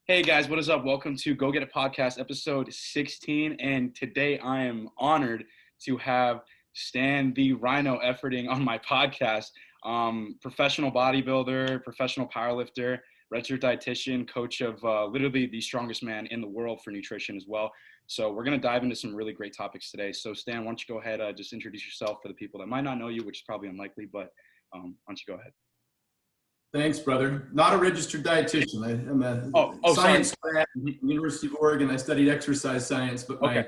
Hey guys, what is up? Welcome to Go Get It Podcast, episode 16. And today I am honored to have Stan the Rhino Efferding on my podcast. Professional bodybuilder, professional powerlifter, registered dietitian, coach of literally the strongest man in the world for nutrition as well. So we're going to dive into some really great topics today. So Stan, why don't you go ahead, just introduce yourself for the people that might not know you, which is probably unlikely, but why don't you go ahead? Thanks, brother. Not a registered dietitian. I'm a science grad at the University of Oregon. I studied exercise science, but my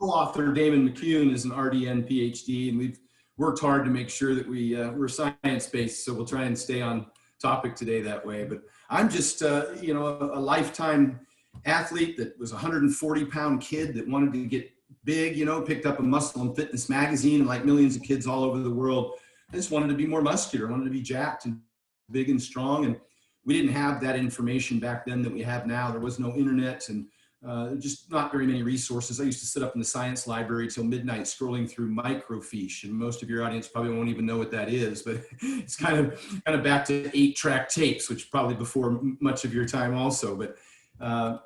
co-author, Damon McCune, is an RDN PhD, and we've worked hard to make sure that we're science-based, so we'll try and stay on topic today that way. But I'm just, a lifetime athlete that was a 140-pound kid that wanted to get big, picked up a Muscle and Fitness magazine, and like millions of kids all over the world, I just wanted to be more muscular, wanted to be jacked and big and strong. And we didn't have that information back then that we have now. There was no internet and just not very many resources. I used to sit up in the science library till midnight scrolling through microfiche, and most of your audience probably won't even know what that is, but it's kind of back to 8-track tapes, which probably before much of your time also. But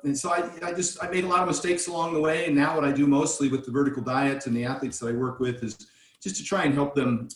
and so I made a lot of mistakes along the way, and now what I do mostly with the vertical diet and the athletes that I work with is just to try and help them,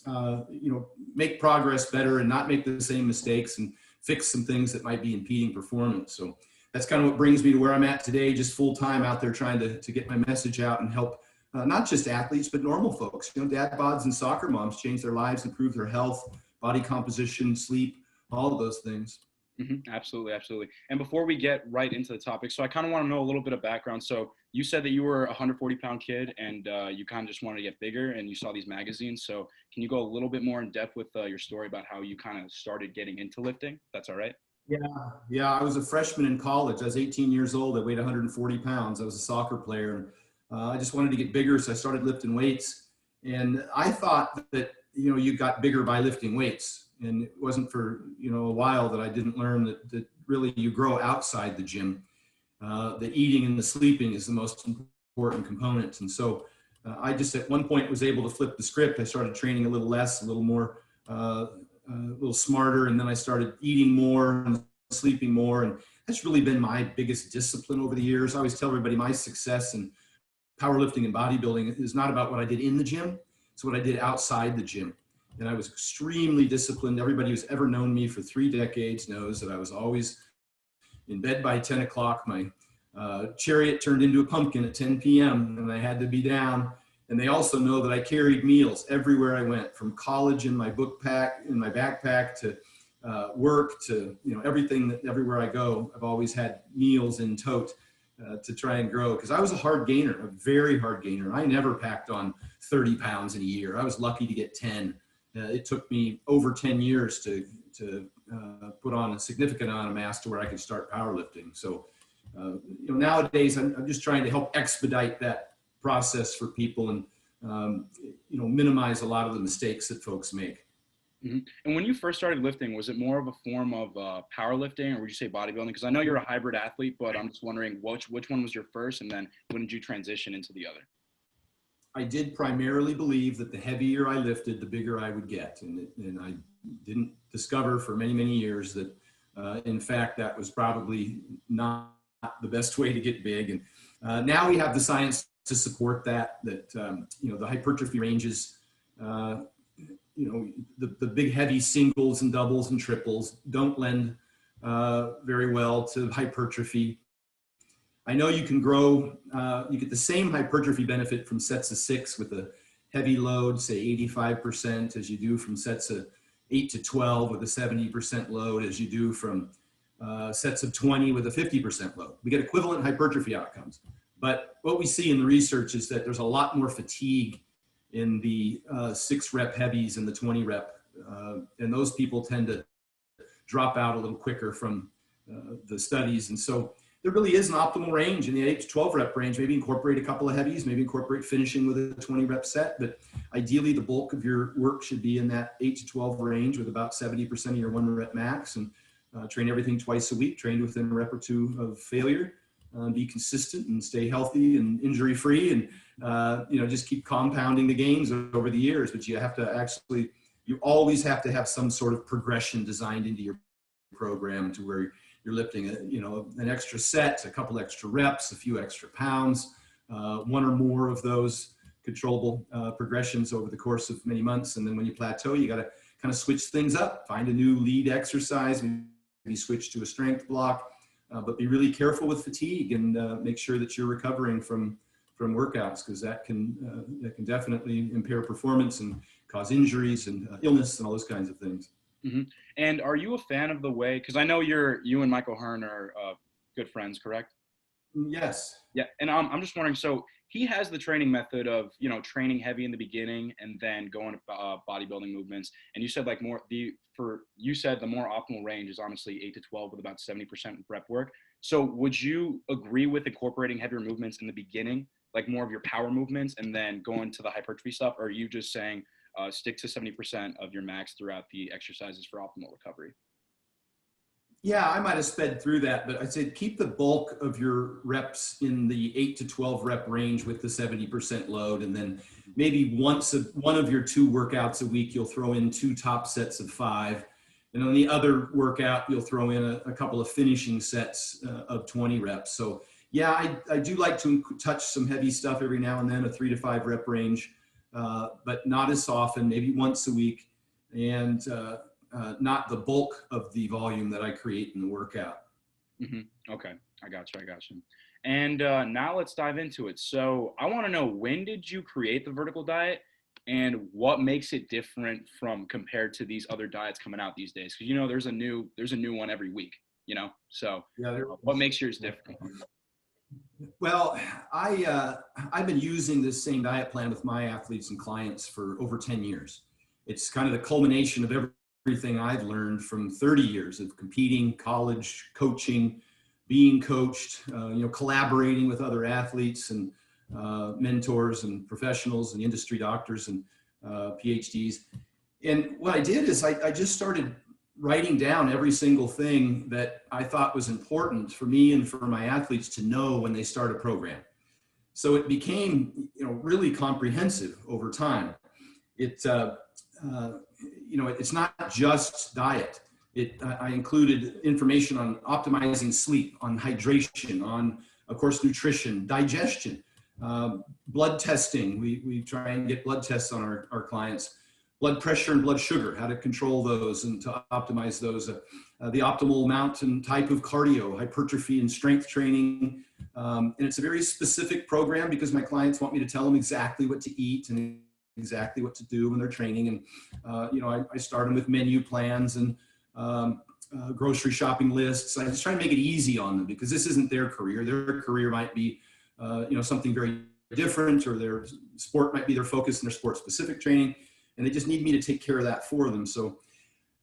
make progress better and not make the same mistakes and fix some things that might be impeding performance. So that's kind of what brings me to where I'm at today, just full time out there trying to get my message out and help not just athletes, but normal folks, dad bods and soccer moms change their lives, improve their health, body composition, sleep, all of those things. Mm-hmm. Absolutely. Absolutely. And before we get right into the topic, so I kind of want to know a little bit of background. So you said that you were a 140-pound kid and you kind of just wanted to get bigger and you saw these magazines. So can you go a little bit more in depth with your story about how you kind of started getting into lifting? That's all right. Yeah. I was a freshman in college. I was 18 years old. I weighed 140 pounds. I was a soccer player. I just wanted to get bigger. So I started lifting weights, and I thought that, you got bigger by lifting weights. And it wasn't for, a while that I didn't learn that really you grow outside the gym. The eating and the sleeping is the most important component. And so I just at one point was able to flip the script. I started training a little less, a little more, a little smarter. And then I started eating more and sleeping more. And that's really been my biggest discipline over the years. I always tell everybody my success in powerlifting and bodybuilding is not about what I did in the gym. It's what I did outside the gym. And I was extremely disciplined. Everybody who's ever known me for 3 decades knows that I was always in bed by 10 o'clock. My chariot turned into a pumpkin at 10 p.m. and I had to be down. And they also know that I carried meals everywhere I went, from college in my my backpack to work to, everything everywhere I go. I've always had meals in tote to try and grow, because I was a hard gainer, a very hard gainer. I never packed on 30 pounds in a year. I was lucky to get 10. It took me over 10 years to put on a significant amount of mass to where I could start powerlifting. So, nowadays I'm just trying to help expedite that process for people and, minimize a lot of the mistakes that folks make. Mm-hmm. And when you first started lifting, was it more of a form of powerlifting, or would you say bodybuilding? Because I know you're a hybrid athlete, but I'm just wondering which one was your first, and then when did you transition into the other? I did primarily believe that the heavier I lifted, the bigger I would get. And I didn't discover for many, many years that, in fact, that was probably not the best way to get big. And now we have the science to support that the hypertrophy ranges, the big heavy singles and doubles and triples don't lend very well to hypertrophy. I know you can grow, you get the same hypertrophy benefit from sets of 6 with a heavy load, say 85%, as you do from sets of 8 to 12 with a 70% load, as you do from sets of 20 with a 50% load. We get equivalent hypertrophy outcomes. But what we see in the research is that there's a lot more fatigue in the 6-rep heavies and the 20-rep. And those people tend to drop out a little quicker from the studies. And so there really is an optimal range in the 8 to 12 rep range. Maybe incorporate a couple of heavies, maybe incorporate finishing with a 20 rep set. But ideally, the bulk of your work should be in that 8 to 12 range with about 70% of your 1 rep max, and train everything twice a week, train within a rep or 2 of failure, be consistent and stay healthy and injury free, and just keep compounding the gains over the years. But you always have to have some sort of progression designed into your program to where you're lifting an extra set, a couple extra reps, a few extra pounds, one or more of those controllable progressions over the course of many months. And then when you plateau, you got to kind of switch things up, find a new lead exercise, maybe switch to a strength block, but be really careful with fatigue and make sure that you're recovering from workouts, because that can definitely impair performance and cause injuries and illness and all those kinds of things. Mm-hmm. And are you a fan of the way, because I know you and Michael Hearn are good friends, correct? Yes. Yeah, and I'm just wondering, so he has the training method of, training heavy in the beginning and then going to bodybuilding movements. And you said like you said the more optimal range is honestly 8 to 12 with about 70% rep work. So would you agree with incorporating heavier movements in the beginning, like more of your power movements, and then going to the hypertrophy stuff? Or are you just saying stick to 70% of your max throughout the exercises for optimal recovery? Yeah, I might have sped through that, but I'd say keep the bulk of your reps in the 8 to 12 rep range with the 70% load. And then maybe one of your 2 workouts a week, you'll throw in 2 top sets of 5. And on the other workout, you'll throw in a couple of finishing sets of 20 reps. So yeah, I do like to touch some heavy stuff every now and then, a 3 to 5 rep range, but not as often, maybe once a week. And not the bulk of the volume that I create in the workout. Mm-hmm. Okay, I got you. And now let's dive into it. So I want to know, when did you create the vertical diet, and what makes it different from compared to these other diets coming out these days? Because there's a new one every week. So Yeah, what makes yours different? Well, I've been using this same diet plan with my athletes and clients for over 10 years. It's kind of the culmination of everything I've learned from 30 years of competing, college, coaching, being coached, collaborating with other athletes and mentors and professionals and industry doctors and PhDs. And what I did is I just started writing down every single thing that I thought was important for me and for my athletes to know when they start a program. So it became, really comprehensive over time. It's not just diet. I included information on optimizing sleep, on hydration, on, of course, nutrition, digestion, blood testing. We try and get blood tests on our clients. Blood pressure and blood sugar, how to control those and to optimize those. The optimal amount and type of cardio, hypertrophy and strength training. And it's a very specific program because my clients want me to tell them exactly what to eat and exactly what to do when they're training. And, I start them with menu plans and grocery shopping lists. I just try to make it easy on them because this isn't their career. Their career might be, something very different, or their sport might be their focus in their sport specific training. And they just need me to take care of that for them. So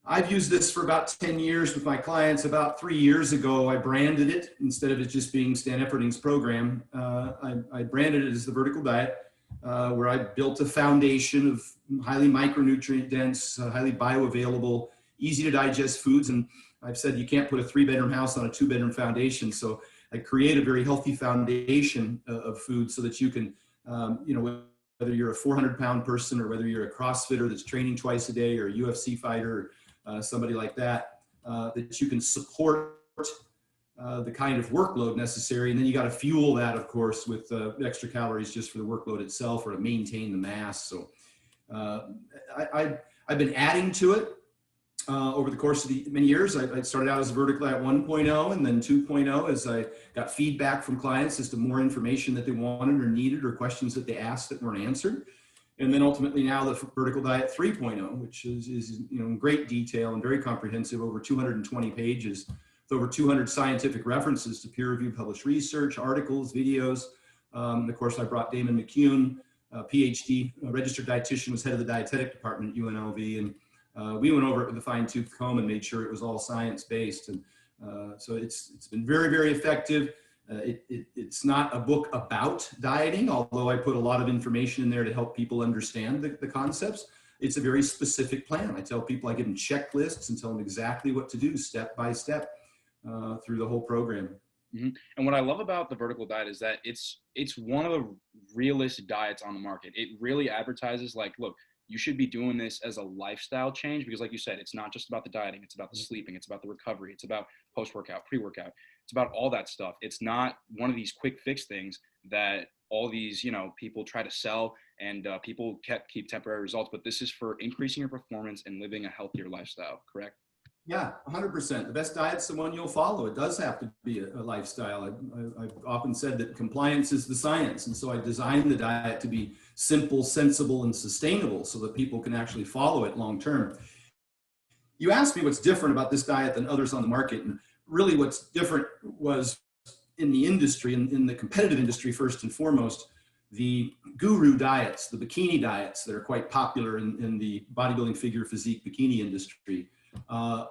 I've used this for about 10 years with my clients. About 3 years ago, I branded it. Instead of it just being Stan Efferding's program, I branded it as the Vertical Diet, where I built a foundation of highly micronutrient dense, highly bioavailable, easy to digest foods. And I've said you can't put a 3-bedroom house on a 2-bedroom foundation. So I create a very healthy foundation of food so that you can, whether you're a 400-pound person or whether you're a CrossFitter that's training twice a day, or a UFC fighter, or somebody like that, that you can support the kind of workload necessary. And then you got to fuel that, of course, with extra calories just for the workload itself or to maintain the mass. So I've been adding to it over the course of the many years. I started out as a Vertical Diet 1.0 and then 2.0 as I got feedback from clients as to more information that they wanted or needed, or questions that they asked that weren't answered. And then ultimately now the Vertical Diet 3.0, which is in great detail and very comprehensive, over 220 pages, with over 200 scientific references to peer-reviewed published research, articles, videos. Of course, I brought Damon McCune, PhD, a registered dietitian, was head of the dietetic department at UNLV, and we went over it with a fine-tooth comb and made sure it was all science-based. And so it's been very, very effective. It's not a book about dieting, although I put a lot of information in there to help people understand the concepts. It's a very specific plan. I tell people, I give them checklists and tell them exactly what to do step by step through the whole program. Mm-hmm. And what I love about the Vertical Diet is that it's one of the realest diets on the market. It really advertises like, look, you should be doing this as a lifestyle change, because like you said, it's not just about the dieting, it's about the sleeping, it's about the recovery, it's about post-workout, pre-workout, it's about all that stuff. It's not one of these quick fix things that all these, people try to sell, and people keep temporary results, but this is for increasing your performance and living a healthier lifestyle, correct? Yeah, 100%. The best diet's the one you'll follow. It does have to be a lifestyle. I've often said that compliance is the science. And so I designed the diet to be simple, sensible, and sustainable so that people can actually follow it long term. You asked me what's different about this diet than others on the market. And really what's different was in the industry, in the competitive industry, first and foremost, the guru diets, the bikini diets that are quite popular in the bodybuilding, figure, physique, bikini industry,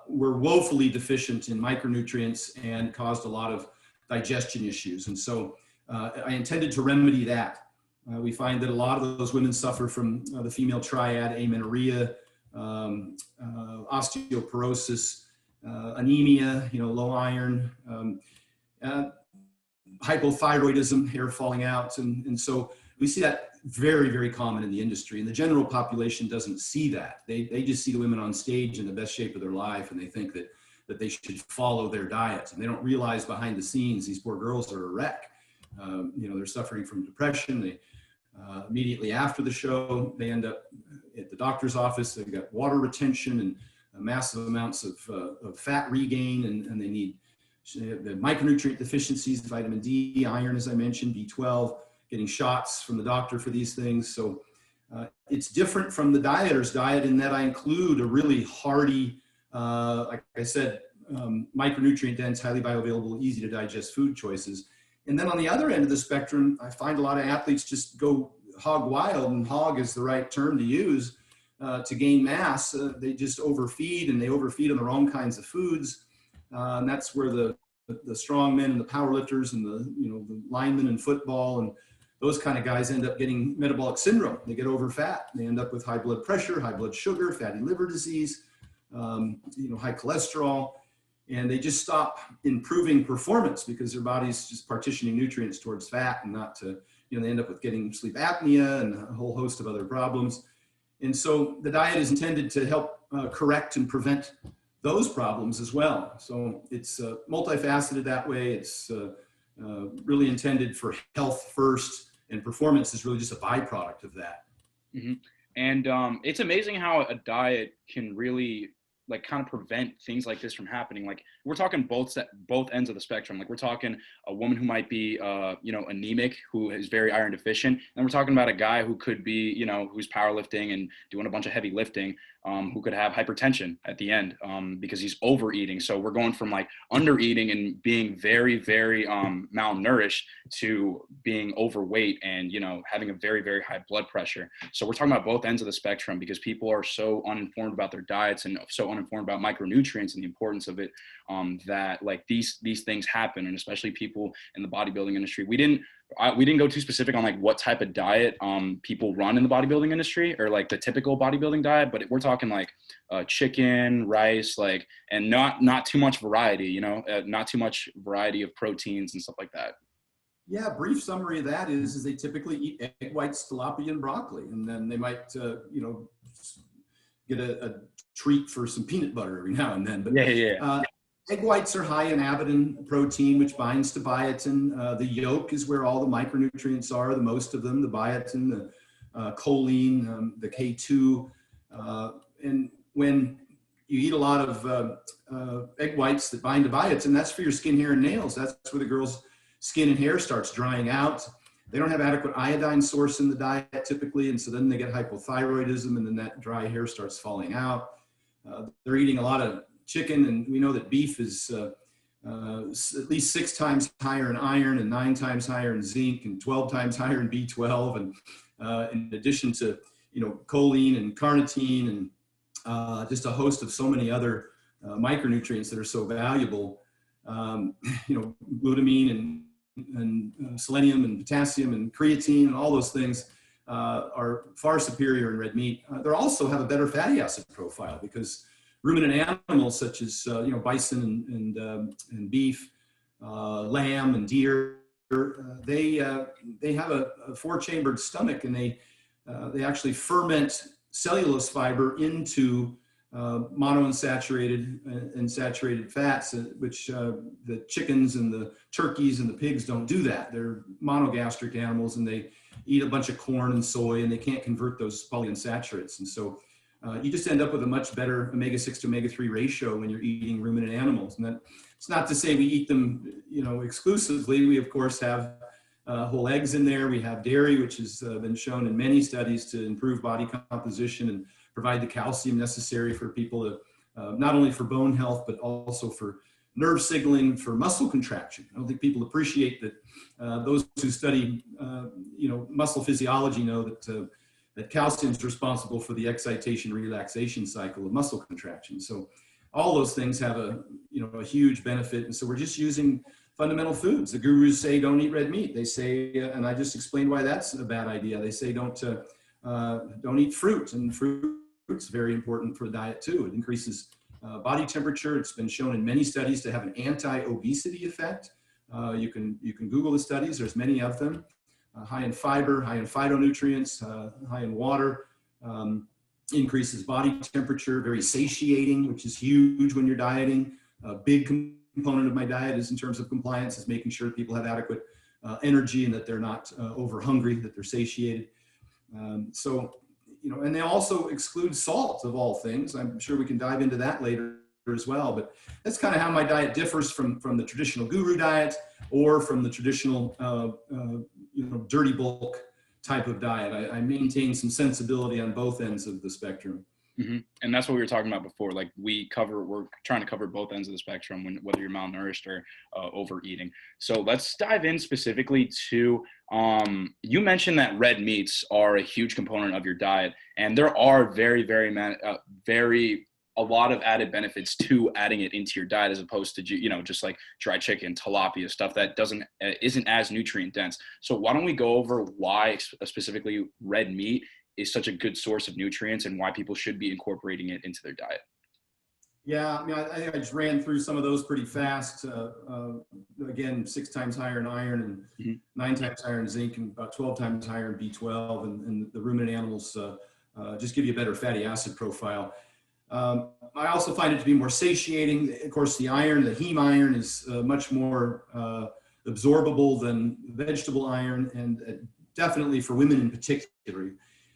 were woefully deficient in micronutrients and caused a lot of digestion issues. And so I intended to remedy that. We find that a lot of those women suffer from the female triad, amenorrhea, osteoporosis, anemia, low iron, hypothyroidism, hair falling out. And so we see that very, very common in the industry. And the general population doesn't see that. They just see the women on stage in the best shape of their life, and they think that they should follow their diet. And they don't realize behind the scenes, these poor girls are a wreck. They're suffering from depression. They immediately after the show, they end up at the doctor's office. They've got water retention and massive amounts of fat regain, and they need the micronutrient deficiencies, vitamin D, iron, as I mentioned, B12, getting shots from the doctor for these things. So it's different from the dieter's diet in that I include a really hearty, like I said, micronutrient dense, highly bioavailable, easy to digest food choices. And then on the other end of the spectrum, I find a lot of athletes just go hog wild, and hog is the right term to use to gain mass. They just overfeed, and they overfeed on the wrong kinds of foods. And that's where the strong men and the powerlifters and the linemen in football and those kind of guys end up getting metabolic syndrome. They get over fat. They end up with high blood pressure, high blood sugar, fatty liver disease, high cholesterol, and they just stop improving performance because their body's just partitioning nutrients towards fat and not to, they end up with getting sleep apnea and a whole host of other problems. And so the diet is intended to help correct and prevent those problems as well. So it's multifaceted that way. It's really intended for health first, and performance is really just a byproduct of that. Mm-hmm. And it's amazing how a diet can really kind of prevent things like this from happening. Like we're talking both ends of the spectrum. Like we're talking a woman who might be, anemic, who is very iron deficient. And we're talking about a guy who could be, who's powerlifting and doing a bunch of heavy lifting, who could have hypertension at the end because he's overeating. So we're going from under eating and being very, very malnourished to being overweight and, having a very, very high blood pressure. So we're talking about both ends of the spectrum because people are so uninformed about their diets and so uninformed about micronutrients and the importance of it, that these things happen. And especially people in the bodybuilding industry, we didn't go too specific on what type of diet people run in the bodybuilding industry or the typical bodybuilding diet, but we're talking chicken, rice, and not too much variety, not too much variety of proteins and stuff like that. Yeah, brief summary of that is they typically eat egg whites, tilapia, and broccoli, and then they might get a treat for some peanut butter every now and then. But egg whites are high in avidin protein, which binds to biotin. The yolk is where all the micronutrients are, the most of them, the biotin, the choline, the K2. And when you eat a lot of egg whites that bind to biotin, that's for your skin, hair, and nails. That's where the girl's skin and hair starts drying out. They don't have adequate iodine source in the diet typically, and so then they get hypothyroidism, and then that dry hair starts falling out. They're eating a lot of chicken, and we know that beef is at least 6 times higher in iron and 9 times higher in zinc and 12 times higher in B12, and in addition to choline and carnitine and just a host of so many other micronutrients that are so valuable. Glutamine and selenium and potassium and creatine and all those things are far superior in red meat. They also have a better fatty acid profile because ruminant animals such as bison and beef, lamb and deer, they have a 4-chambered stomach, and they actually ferment cellulose fiber into monounsaturated and saturated fats, which the chickens and the turkeys and the pigs don't do that. They're monogastric animals, and they eat a bunch of corn and soy, and they can't convert those polyunsaturates. And so you just end up with a much better omega-6 to omega-3 ratio when you're eating ruminant animals. And that, it's not to say we eat them, exclusively. We, of course, have whole eggs in there. We have dairy, which has been shown in many studies to improve body composition and provide the calcium necessary for people to, not only for bone health, but also for nerve signaling, for muscle contraction. I don't think people appreciate that. Those who study, muscle physiology know that that calcium is responsible for the excitation relaxation cycle of muscle contraction. So all those things have a huge benefit. And so we're just using fundamental foods. The gurus say don't eat red meat. They say, and I just explained why that's a bad idea. They say don't eat fruit, and fruit's very important for the diet too. It increases body temperature. It's been shown in many studies to have an anti-obesity effect. You can Google the studies. There's many of them. High in fiber, high in phytonutrients, high in water, increases body temperature, very satiating, which is huge when you're dieting. A big component of my diet is in terms of compliance is making sure people have adequate energy and that they're not over hungry, that they're satiated. And they also exclude salt of all things. I'm sure we can dive into that later as well, but that's kind of how my diet differs from the traditional guru diet or from the traditional, dirty bulk type of diet. I maintain some sensibility on both ends of the spectrum. Mm-hmm. And that's what we were talking about before. Like we're trying to cover both ends of the spectrum whether you're malnourished or overeating. So let's dive in specifically to, you mentioned that red meats are a huge component of your diet, and there are a lot of added benefits to adding it into your diet as opposed to, just like dry chicken, tilapia, stuff that isn't as nutrient dense. So why don't we go over why specifically red meat is such a good source of nutrients and why people should be incorporating it into their diet? Yeah, I think I just ran through some of those pretty fast. Again, 6 times higher in iron and 9 times higher in zinc and about 12 times higher in B12. And the ruminant animals just give you a better fatty acid profile. I also find it to be more satiating. Of course, the heme iron is much more absorbable than vegetable iron, and definitely for women in particular,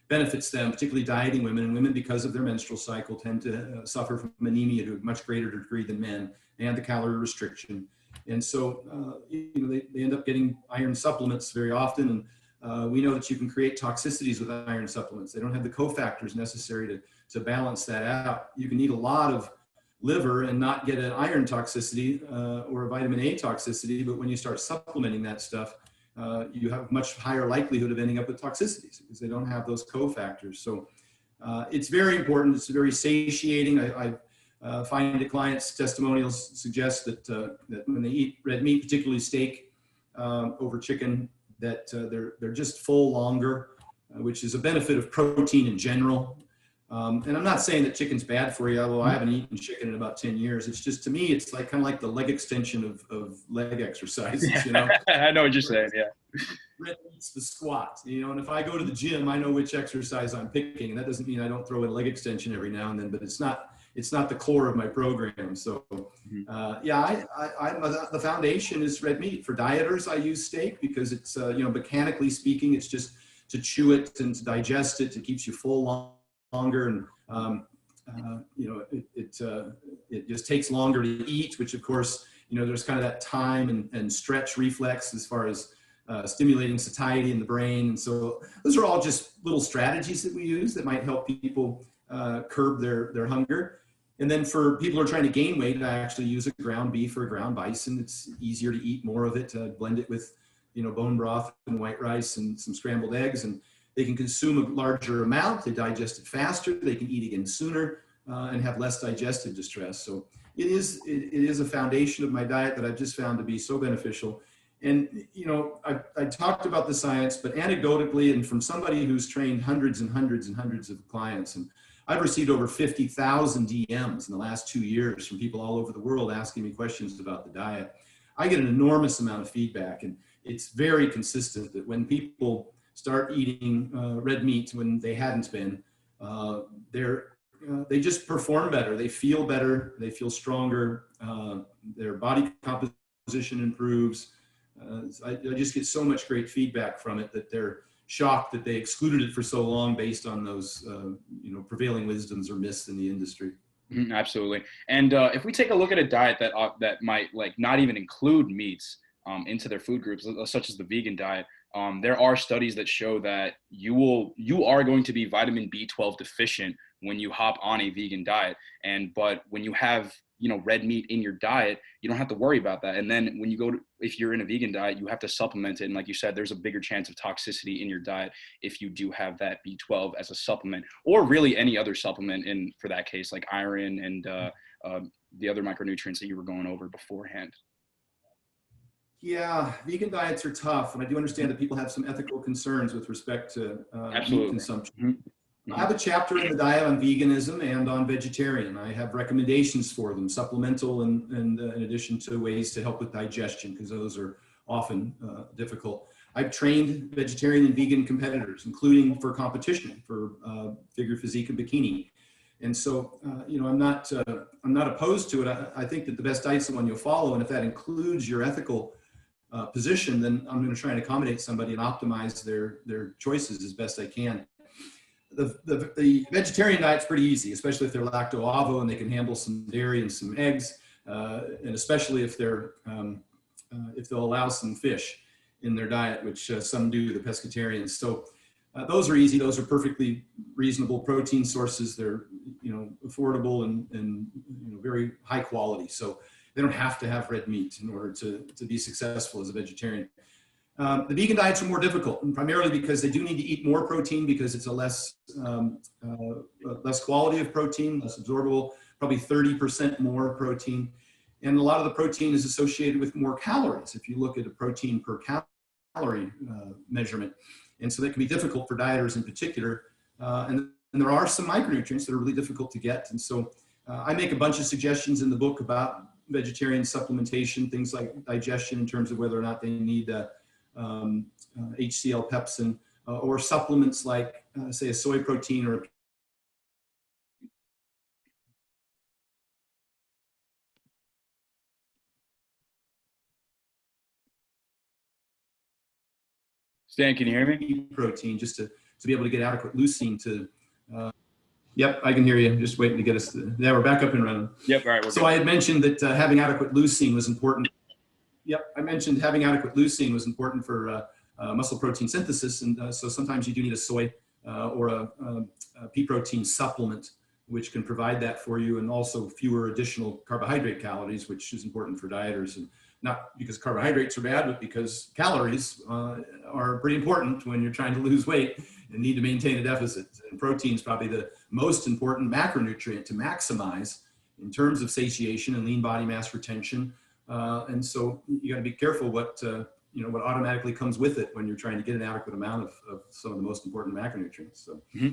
benefits them, particularly dieting women. And women, because of their menstrual cycle, tend to suffer from anemia to a much greater degree than men, and the calorie restriction. And so, they end up getting iron supplements very often. And we know that you can create toxicities with iron supplements. They don't have the cofactors necessary to balance that out. You can eat a lot of liver and not get an iron toxicity or a vitamin A toxicity, but when you start supplementing that stuff, you have much higher likelihood of ending up with toxicities because they don't have those cofactors. So it's very important. It's very satiating. I find that clients' testimonials suggest that when they eat red meat, particularly steak over chicken, that they're just full longer, which is a benefit of protein in general. And I'm not saying that chicken's bad for you, although I haven't eaten chicken in about 10 years. It's just, to me, it's like kind of like the leg extension of leg exercises, I know what you're saying, yeah. Red meat's the squat, and if I go to the gym, I know which exercise I'm picking. And that doesn't mean I don't throw in a leg extension every now and then, but it's not the core of my program. So, the foundation is red meat. For dieters, I use steak because it's, mechanically speaking, it's just to chew it and to digest it. It keeps you full longer, and it just takes longer to eat, which of course, there's kind of that time and stretch reflex as far as stimulating satiety in the brain. And so those are all just little strategies that we use that might help people curb their hunger. And then for people who are trying to gain weight, I actually use a ground beef or a ground bison. It's easier to eat more of it, blend it with bone broth and white rice and some scrambled eggs, and they can consume a larger amount. They digest it faster. They can eat again sooner and have less digestive distress. So it is a foundation of my diet that I've just found to be so beneficial. And, I talked about the science, but anecdotally, and from somebody who's trained hundreds and hundreds and hundreds of clients, and I've received over 50,000 DMs in the last 2 years from people all over the world asking me questions about the diet. I get an enormous amount of feedback, and it's very consistent that when people start eating red meat when they hadn't been, They just perform better. They feel better. They feel stronger. Their body composition improves. I just get so much great feedback from it that they're shocked that they excluded it for so long based on those prevailing wisdoms or myths in the industry. Absolutely. And if we take a look at a diet that might like not even include meats into their food groups, such as the vegan diet, there are studies that show that you are going to be vitamin B12 deficient when you hop on a vegan diet. But when you have red meat in your diet, you don't have to worry about that. And then when if you're in a vegan diet, you have to supplement it. And like you said, there's a bigger chance of toxicity in your diet if you do have that B12 as a supplement, or really any other supplement for that case, like iron and the other micronutrients that you were going over beforehand. Yeah, vegan diets are tough. And I do understand that people have some ethical concerns with respect to meat consumption. Mm-hmm. I have a chapter in the diet on veganism and on vegetarian. I have recommendations for them, supplemental and in addition to ways to help with digestion, because those are often difficult. I've trained vegetarian and vegan competitors, including for competition, for figure physique and bikini. And so, I'm not opposed to it. I think that the best diet's the one you'll follow. And if that includes your ethical position, then I'm going to try and accommodate somebody and optimize their choices as best I can. The vegetarian diet's pretty easy, especially if they're lacto-ovo and they can handle some dairy and some eggs, and especially if they'll allow some fish in their diet, which some do, the pescatarians. So those are easy. Those are perfectly reasonable protein sources. They're affordable and very high quality. So they don't have to have red meat in order to be successful as a vegetarian. The vegan diets are more difficult, and primarily because they do need to eat more protein, because it's a less quality of protein, less absorbable, probably 30% more protein. And a lot of the protein is associated with more calories if you look at a protein per calorie measurement. And so that can be difficult for dieters in particular. And there are some micronutrients that are really difficult to get. And so I make a bunch of suggestions in the book about vegetarian supplementation, things like digestion in terms of whether or not they need HCl pepsin, or supplements like, say, a soy protein or Stan, can you hear me? Protein, just to be able to get adequate leucine to. Yep, I can hear you. I'm just waiting to get us. Yeah, we're back up and running. Yep, all right. So I had mentioned that having adequate leucine was important. Yep, I mentioned having adequate leucine was important for muscle protein synthesis, and so sometimes you do need a soy or a pea protein supplement, which can provide that for you, and also fewer additional carbohydrate calories, which is important for dieters, and not because carbohydrates are bad, but because calories are pretty important when you're trying to lose weight and need to maintain a deficit. And protein is probably the most important macronutrient to maximize in terms of satiation and lean body mass retention. And so you got to be careful what automatically comes with it when you're trying to get an adequate amount of some of the most important macronutrients. So. Mm-hmm.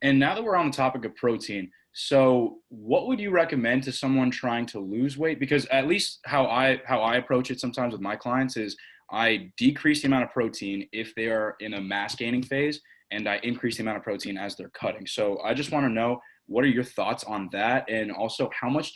And now that we're on the topic of protein, so what would you recommend to someone trying to lose weight? Because at least how I approach it sometimes with my clients is I decrease the amount of protein if they are in a mass gaining phase, and I increase the amount of protein as they're cutting. So I just want to know, what are your thoughts on that? And also, how much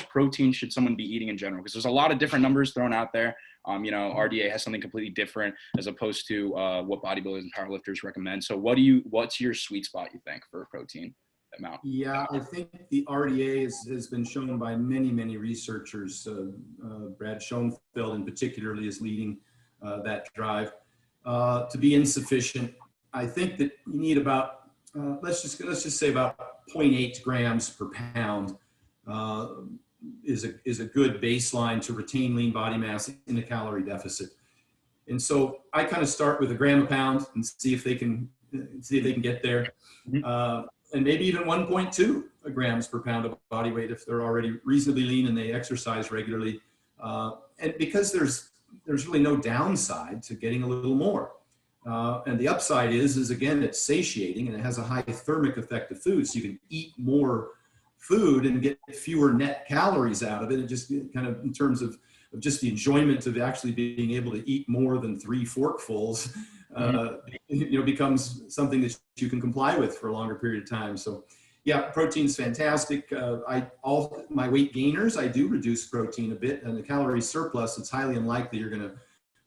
protein should someone be eating in general? Because there's a lot of different numbers thrown out there. RDA has something completely different as opposed to what bodybuilders and powerlifters recommend. So what's your sweet spot, you think, for protein amount? Yeah, I think the RDA has been shown by many, many researchers. Brad Schoenfeld in particularly is leading that drive to be insufficient. I think that you need about, let's just say about 0.8 grams per pound is a good baseline to retain lean body mass in a calorie deficit. And so I kind of start with a gram a pound and see if they can get there. Mm-hmm. And maybe even 1.2 grams per pound of body weight if they're already reasonably lean and they exercise regularly. And because there's really no downside to getting a little more. And the upside is again, it's satiating and it has a high thermic effect of food. So you can eat more food and get fewer net calories out of it. And just kind of in terms of just the enjoyment of actually being able to eat more than 3 forkfuls becomes something that you can comply with for a longer period of time. So yeah, protein's fantastic. All my weight gainers, I do reduce protein a bit, and the calorie surplus, it's highly unlikely you're going to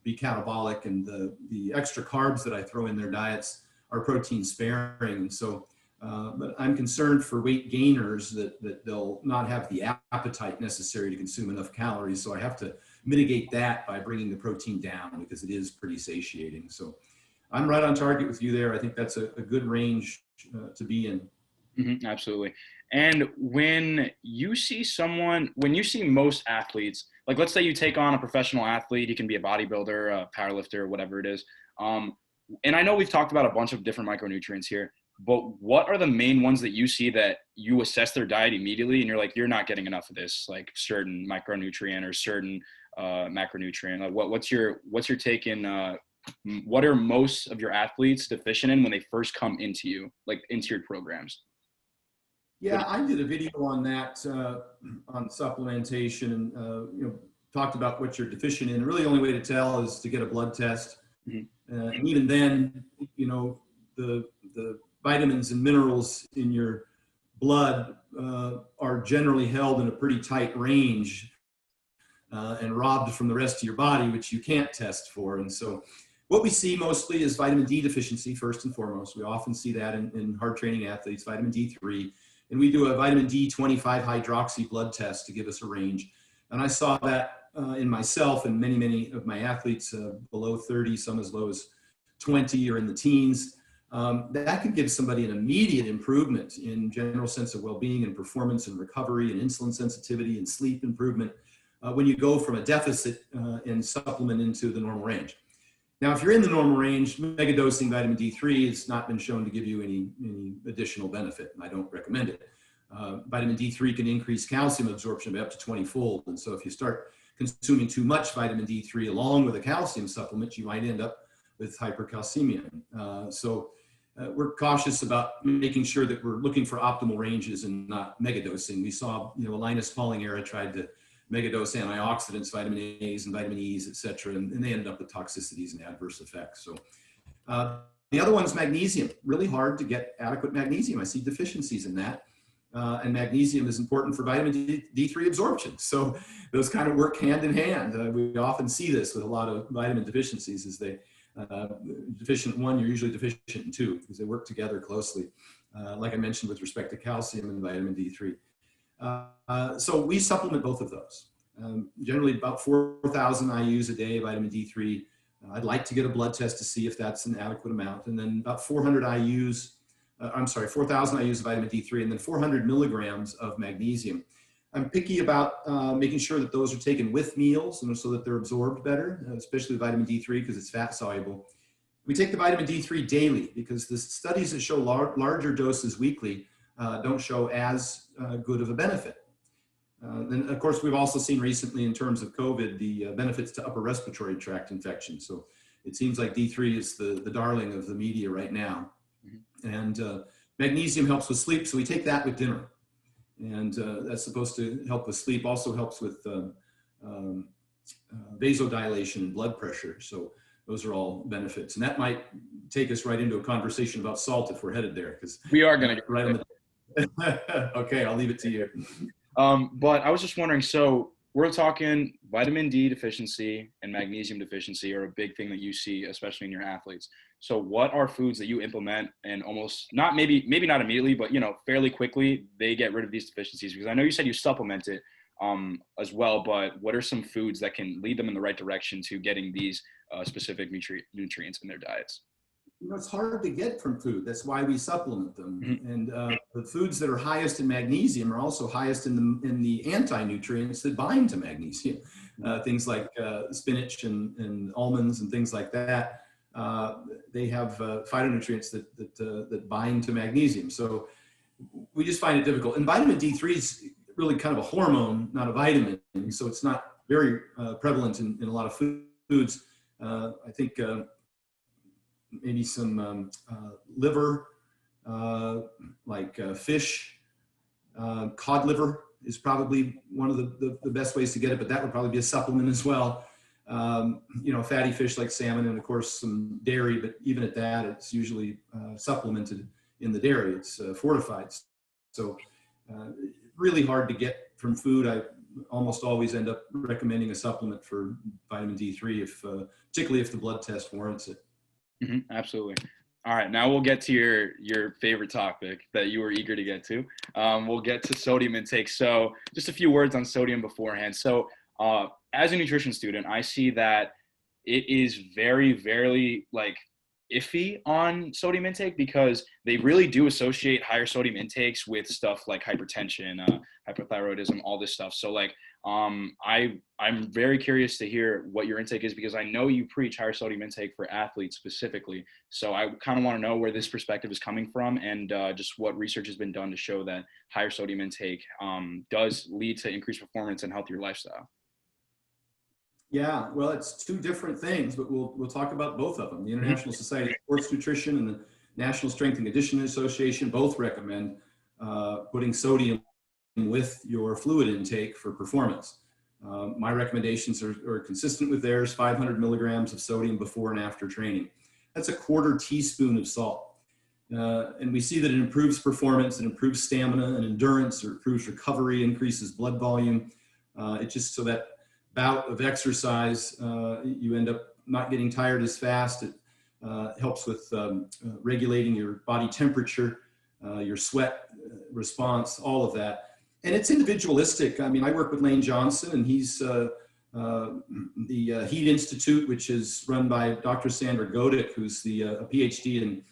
be catabolic, and the extra carbs that I throw in their diets are protein sparing. And so, but I'm concerned for weight gainers that they'll not have the appetite necessary to consume enough calories. So I have to mitigate that by bringing the protein down, because it is pretty satiating. So I'm right on target with you there. I think that's a good range to be in. Mm-hmm, absolutely. And when you see most athletes, like let's say you take on a professional athlete, he can be a bodybuilder, a powerlifter, whatever it is. And I know we've talked about a bunch of different micronutrients here, but what are the main ones that you see that you assess their diet immediately and you're like, you're not getting enough of this, like certain micronutrient or certain macronutrient? Like what's your take in what are most of your athletes deficient in when they first come into you, like into your programs? Yeah, I did a video on that, on supplementation, and talked about what you're deficient in. Really, the only way to tell is to get a blood test. Mm-hmm. And even then, the vitamins and minerals in your blood are generally held in a pretty tight range and robbed from the rest of your body, which you can't test for. And so what we see mostly is vitamin D deficiency, first and foremost. We often see that in hard training athletes, vitamin D3. And we do a vitamin D25 hydroxy blood test to give us a range. And I saw that in myself and many, many of my athletes below 30, some as low as 20 or in the teens. That could give somebody an immediate improvement in general sense of well-being and performance and recovery and insulin sensitivity and sleep improvement when you go from a deficit and supplement into the normal range. Now, if you're in the normal range, megadosing vitamin D3 has not been shown to give you any additional benefit, and I don't recommend it. Vitamin D3 can increase calcium absorption by up to 20-fold, and so if you start consuming too much vitamin D3 along with a calcium supplement, you might end up with hypercalcemia. We're cautious about making sure that we're looking for optimal ranges and not megadosing. We saw, Linus Pauling era tried to megadose antioxidants, vitamin A's and vitamin E's, et cetera, and they ended up with toxicities and adverse effects. So the other one is magnesium. Really hard to get adequate magnesium. I see deficiencies in that. And magnesium is important for vitamin D3 absorption. So those kind of work hand in hand. We often see this with a lot of vitamin deficiencies is they deficient one, you're usually deficient in two because they work together closely. Like I mentioned with respect to calcium and vitamin D3. So we supplement both of those. Generally about 4,000 IUs a day, vitamin D3. I'd like to get a blood test to see if that's an adequate amount. And then about 4,000 IUs of vitamin D3, and then 400 milligrams of magnesium. I'm picky about making sure that those are taken with meals and so that they're absorbed better, especially vitamin D3 because it's fat soluble. We take the vitamin D3 daily because the studies that show larger doses weekly don't show as good of a benefit. Then, of course, we've also seen recently in terms of COVID, the benefits to upper respiratory tract infections. So it seems like D3 is the darling of the media right now. Mm-hmm. And magnesium helps with sleep, so we take that with dinner. And that's supposed to help with sleep, also helps with vasodilation and blood pressure. So those are all benefits. And that might take us right into a conversation about salt if we're headed there. Because we are going to get right on the Okay, I'll leave it to you. But I was just wondering, so we're talking vitamin D deficiency and magnesium deficiency are a big thing that you see, especially in your athletes. So what are foods that you implement and almost not maybe not immediately, but fairly quickly they get rid of these deficiencies? Because I know you said you supplement it as well, but what are some foods that can lead them in the right direction to getting these specific nutrients in their diets? It's hard to get from food. That's why we supplement them. Mm-hmm. And the foods that are highest in magnesium are also highest in the anti-nutrients that bind to magnesium. Things like spinach and almonds and things like that. They have phytonutrients that bind to magnesium. So we just find it difficult. And vitamin D3 is really kind of a hormone, not a vitamin. So it's not very prevalent in a lot of foods. I think maybe some liver, like fish, cod liver is probably one of the best ways to get it, but that would probably be a supplement as well. fatty fish like salmon, and of course some dairy, but even at that, it's usually supplemented in the dairy. It's fortified. So really hard to get from food. I almost always end up recommending a supplement for vitamin D3, particularly if the blood test warrants it. Mm-hmm, absolutely. All right, now we'll get to your favorite topic that you were eager to get to. We'll get to sodium intake. So just a few words on sodium beforehand. So as a nutrition student, I see that it is very, very iffy on sodium intake, because they really do associate higher sodium intakes with stuff like hypertension, hypothyroidism, all this stuff. So I'm very curious to hear what your intake is, because I know you preach higher sodium intake for athletes specifically. So I kind of want to know where this perspective is coming from, and just what research has been done to show that higher sodium intake does lead to increased performance and healthier lifestyle. Yeah, well, it's two different things, but we'll talk about both of them. The International Society of Sports Nutrition and the National Strength and Conditioning Association both recommend putting sodium with your fluid intake for performance. My recommendations are consistent with theirs: 500 milligrams of sodium before and after training. That's a quarter teaspoon of salt. And we see that it improves performance, it improves stamina and endurance, or improves recovery, increases blood volume. It's just so that bout of exercise, you end up not getting tired as fast. It helps with regulating your body temperature, your sweat response, all of that. And it's individualistic. I mean, I work with Lane Johnson, and he's the Heat Institute, which is run by Dr. Sandra Godick, who's a PhD in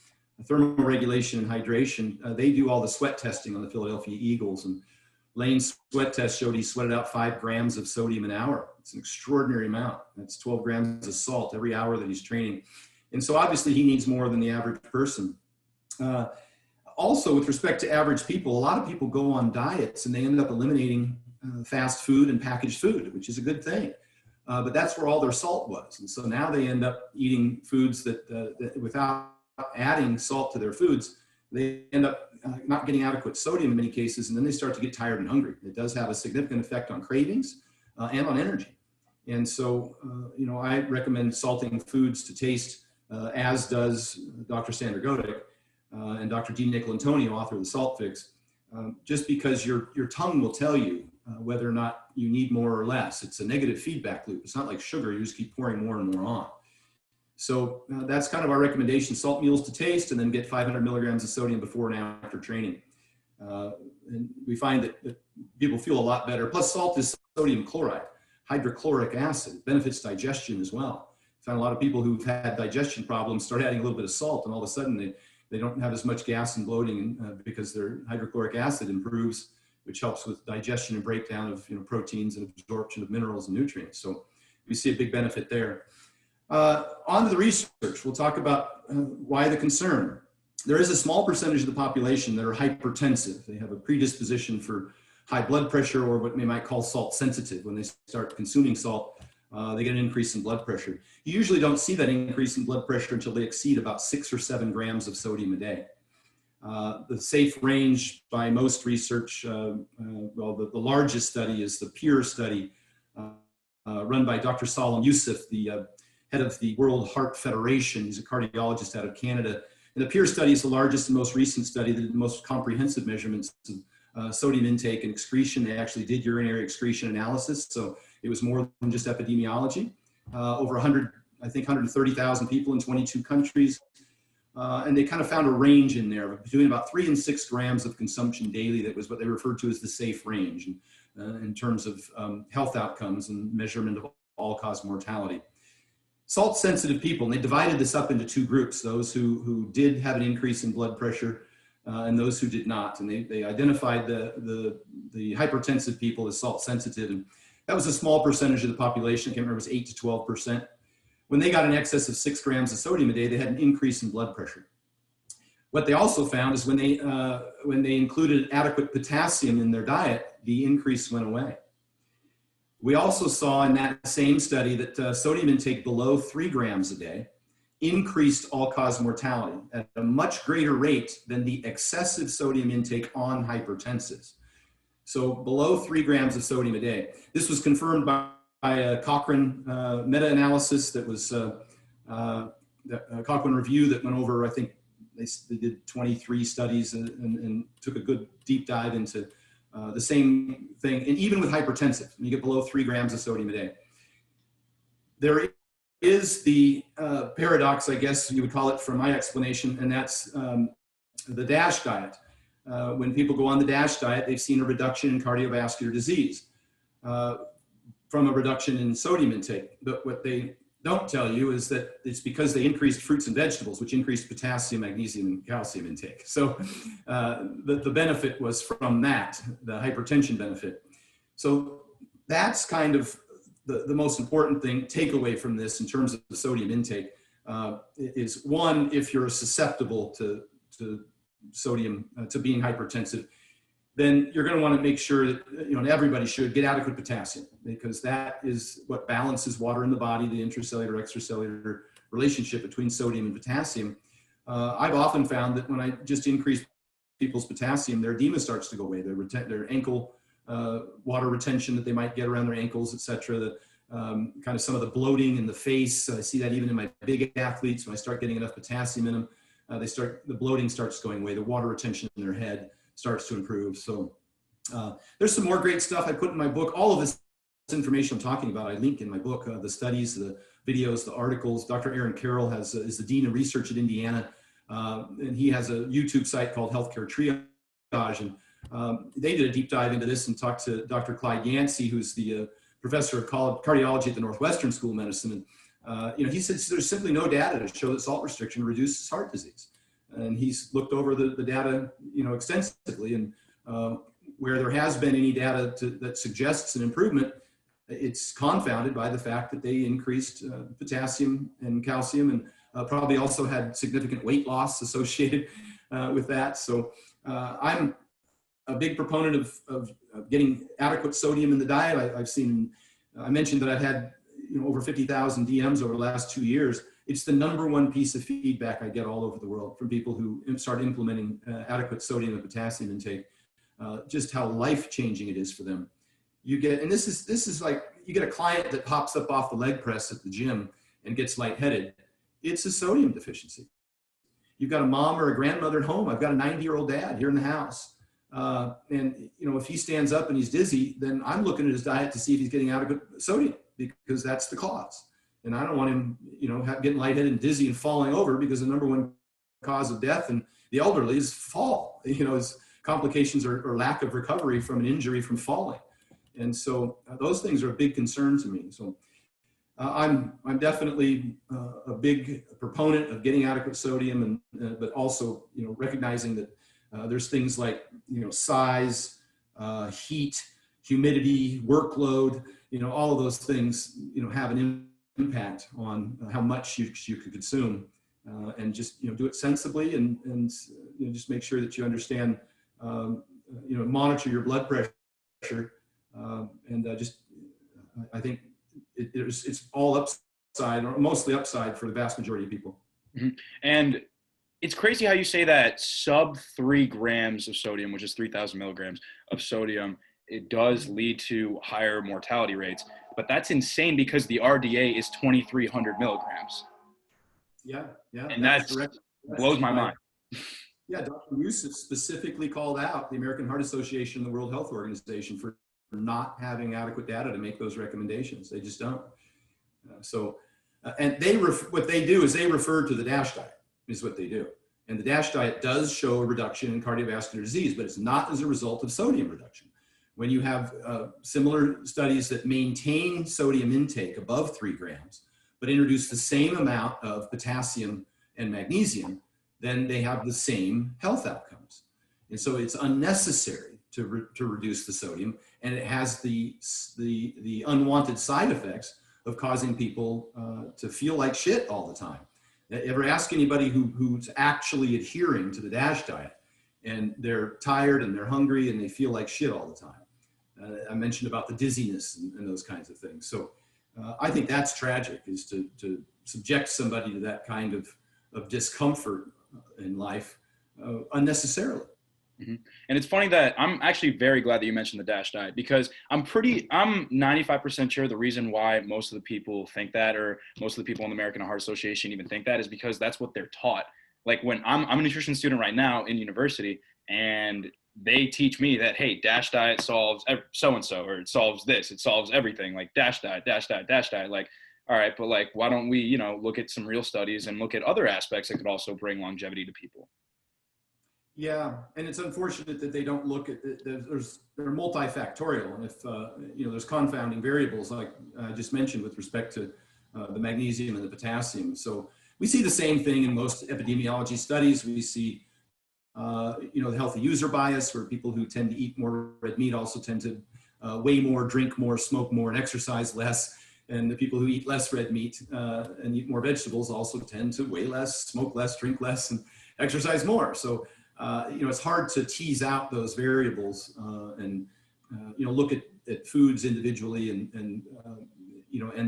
thermoregulation and hydration. They do all the sweat testing on the Philadelphia Eagles, and Lane's sweat test showed he sweated out 5 grams of sodium an hour. It's an extraordinary amount. That's 12 grams of salt every hour that he's training. And so obviously he needs more than the average person. Also, with respect to average people, a lot of people go on diets and they end up eliminating fast food and packaged food, which is a good thing. But that's where all their salt was. And so now they end up eating foods that without adding salt to their foods, they end up not getting adequate sodium in many cases, and then they start to get tired and hungry. It does have a significant effect on cravings and on energy. And so, I recommend salting foods to taste, as does Dr. Sandra Godick and Dr. D. Nicolantonio, author of The Salt Fix, just because your tongue will tell you whether or not you need more or less. It's a negative feedback loop. It's not like sugar. You just keep pouring more and more on. So that's kind of our recommendation: salt meals to taste, and then get 500 milligrams of sodium before and after training. And we find that people feel a lot better. Plus, salt is sodium chloride, hydrochloric acid. It benefits digestion as well. I found a lot of people who've had digestion problems start adding a little bit of salt, and all of a sudden they don't have as much gas and bloating because their hydrochloric acid improves, which helps with digestion and breakdown of proteins and absorption of minerals and nutrients. So we see a big benefit there. On to the research. We'll talk about why the concern. There is a small percentage of the population that are hypertensive. They have a predisposition for high blood pressure, or what we might call salt sensitive. When they start consuming salt, they get an increase in blood pressure. You usually don't see that increase in blood pressure until they exceed about 6 or 7 grams of sodium a day. The safe range by most research, the largest study is the PURE study run by Dr. Salam Yousef, the head of the World Heart Federation. He's a cardiologist out of Canada. And the PURE study is the largest and most recent study that did the most comprehensive measurements of sodium intake and excretion. They actually did urinary excretion analysis, so it was more than just epidemiology. Over 130,000 people in 22 countries. And they kind of found a range in there between about 3 and 6 grams of consumption daily. That was what they referred to as the safe range in terms of health outcomes and measurement of all-cause mortality. Salt-sensitive people, and they divided this up into 2 groups: those who did have an increase in blood pressure and those who did not. And they identified the hypertensive people as salt-sensitive, and that was a small percentage of the population. I can't remember, it was 8 to 12%. When they got in excess of 6 grams of sodium a day, they had an increase in blood pressure. What they also found is when they included adequate potassium in their diet, the increase went away. We also saw in that same study that sodium intake below 3 grams a day increased all-cause mortality at a much greater rate than the excessive sodium intake on hypertensives. So below 3 grams of sodium a day. This was confirmed by a Cochrane meta-analysis that was a Cochrane review that went over, I think they did 23 studies and took a good deep dive into the same thing. And even with hypertensive, when you get below 3 grams of sodium a day, there is the paradox, I guess you would call it from my explanation, and that's the DASH diet. When people go on the DASH diet, they've seen a reduction in cardiovascular disease from a reduction in sodium intake. But what they don't tell you is that it's because they increased fruits and vegetables, which increased potassium, magnesium, and calcium intake. So the benefit was from that, the hypertension benefit. So that's kind of the most important thing, takeaway from this in terms of the sodium intake is, one, if you're susceptible to sodium, to being hypertensive, then you're going to want to make sure that, and everybody should get adequate potassium, because that is what balances water in the body, the intracellular, extracellular relationship between sodium and potassium. I've often found that when I just increase people's potassium, their edema starts to go away, their ankle water retention that they might get around their ankles, etc. The kind of some of the bloating in the face. I see that even in my big athletes. When I start getting enough potassium in them, the bloating starts going away. The water retention in their head starts to improve. So there's some more great stuff I put in my book. All of this information I'm talking about, I link in my book, the studies, the videos, the articles. Dr. Aaron Carroll is the Dean of Research at Indiana, and he has a YouTube site called Healthcare Triage. And they did a deep dive into this and talked to Dr. Clyde Yancey, who's the professor of cardiology at the Northwestern School of Medicine. And he said there's simply no data to show that salt restriction reduces heart disease. And he's looked over the data, extensively, and where there has been any data that suggests an improvement, it's confounded by the fact that they increased potassium and calcium, and probably also had significant weight loss associated with that. So I'm a big proponent of getting adequate sodium in the diet. I mentioned that I've had over 50,000 DMs over the last 2 years. It's the #1 piece of feedback I get all over the world from people who start implementing adequate sodium and potassium intake, just how life-changing it is for them. And this is like, you get a client that pops up off the leg press at the gym and gets lightheaded. It's a sodium deficiency. You've got a mom or a grandmother at home. I've got a 90-year-old dad here in the house. And if he stands up and he's dizzy, then I'm looking at his diet to see if he's getting adequate sodium, because that's the cause. And I don't want him, getting lightheaded and dizzy and falling over, because the #1 cause of death in the elderly is fall. Is complications or lack of recovery from an injury from falling. And so those things are a big concern to me. So I'm definitely a big proponent of getting adequate sodium, but also recognizing that there's things like size, heat, humidity, workload. All of those things have an impact on how much you could consume, and just do it sensibly, and just make sure that you understand, monitor your blood pressure, and I think it's all upside, or mostly upside, for the vast majority of people. Mm-hmm. And it's crazy how you say that sub 3 grams of sodium, which is 3,000 milligrams of sodium, it does lead to higher mortality rates. But that's insane, because the RDA is 2,300 milligrams. Yeah. And that blows my mind. Yeah, Dr. Yusuf specifically called out the American Heart Association and the World Health Organization for not having adequate data to make those recommendations. They just don't. And what they do is they refer to the DASH diet, is what they do. And the DASH diet does show a reduction in cardiovascular disease, but it's not as a result of sodium reduction. When you have similar studies that maintain sodium intake above 3 grams, but introduce the same amount of potassium and magnesium, then they have the same health outcomes. And so it's unnecessary to reduce the sodium, and it has the unwanted side effects of causing people to feel like shit all the time. Ever ask anybody who's actually adhering to the DASH diet, and they're tired and they're hungry and they feel like shit all the time? I mentioned about the dizziness and those kinds of things. So I think that's tragic, is to subject somebody to that kind of discomfort in life unnecessarily. Mhm. And it's funny that I'm actually very glad that you mentioned the DASH diet, because I'm 95% sure the reason why most of the people think that, or most of the people in the American Heart Association even think that, is because that's what they're taught. Like when I'm a nutrition student right now in university, and they teach me that, hey, DASH diet solves so and so, or it solves this, it solves everything, like DASH diet, DASH diet, DASH diet. Like, all right, but like, why don't we, look at some real studies and look at other aspects that could also bring longevity to people? Yeah, and it's unfortunate that they don't look at it. They're multifactorial, and if there's confounding variables like I just mentioned with respect to the magnesium and the potassium. So we see the same thing in most epidemiology studies. We see the healthy user bias, where people who tend to eat more red meat also tend to weigh more, drink more, smoke more, and exercise less. And the people who eat less red meat and eat more vegetables also tend to weigh less, smoke less, drink less, and exercise more. So it's hard to tease out those variables and look at foods individually and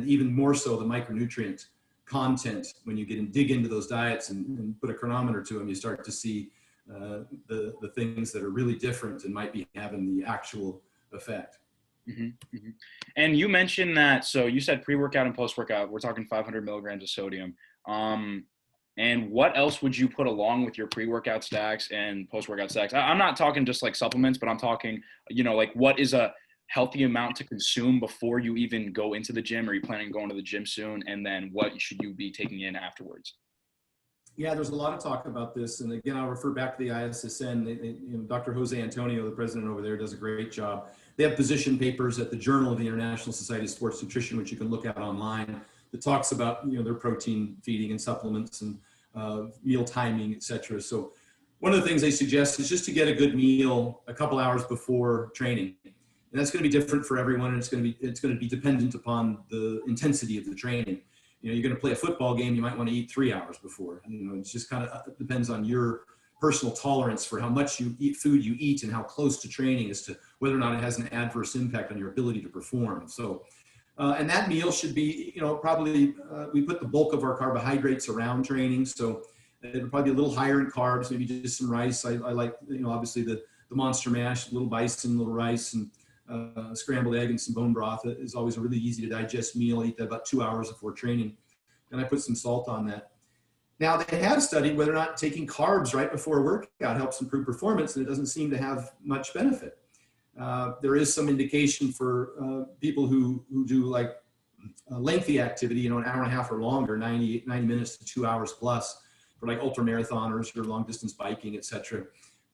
even more so the micronutrient content. When you dig into those diets and put a chronometer to them, you start to see the things that are really different and might be having the actual effect. Mm-hmm, mm-hmm. And you mentioned that, so you said pre-workout and post-workout, we're talking 500 milligrams of sodium. And what else would you put along with your pre-workout stacks and post-workout stacks? I'm not talking just like supplements, but I'm talking, like what is a healthy amount to consume before you even go into the gym? Are you planning on going to the gym soon? And then what should you be taking in afterwards? Yeah, there's a lot of talk about this. And again, I'll refer back to the ISSN. Dr. Jose Antonio, the president over there, does a great job. They have position papers at the Journal of the International Society of Sports Nutrition, which you can look at online, that talks about their protein feeding and supplements and meal timing, et cetera. So one of the things they suggest is just to get a good meal a couple hours before training. And that's going to be different for everyone, and it's going to be dependent upon the intensity of the training. You're going to play a football game, you might want to eat 3 hours before. It just kind of depends on your personal tolerance for how much food you eat and how close to training as to whether or not it has an adverse impact on your ability to perform. So, and that meal should be, probably, we put the bulk of our carbohydrates around training. So it'll probably be a little higher in carbs, maybe just some rice. I like, obviously the monster mash, a little bison, a little rice, and scrambled egg and some bone broth is always a really easy to digest meal. I eat that about 2 hours before training, and I put some salt on that. Now, they have studied whether or not taking carbs right before a workout helps improve performance, and it doesn't seem to have much benefit. There is some indication for people who do like lengthy activity, an hour and a half or longer, 90 minutes to 2 hours plus, for like ultra marathoners or long distance biking, et cetera,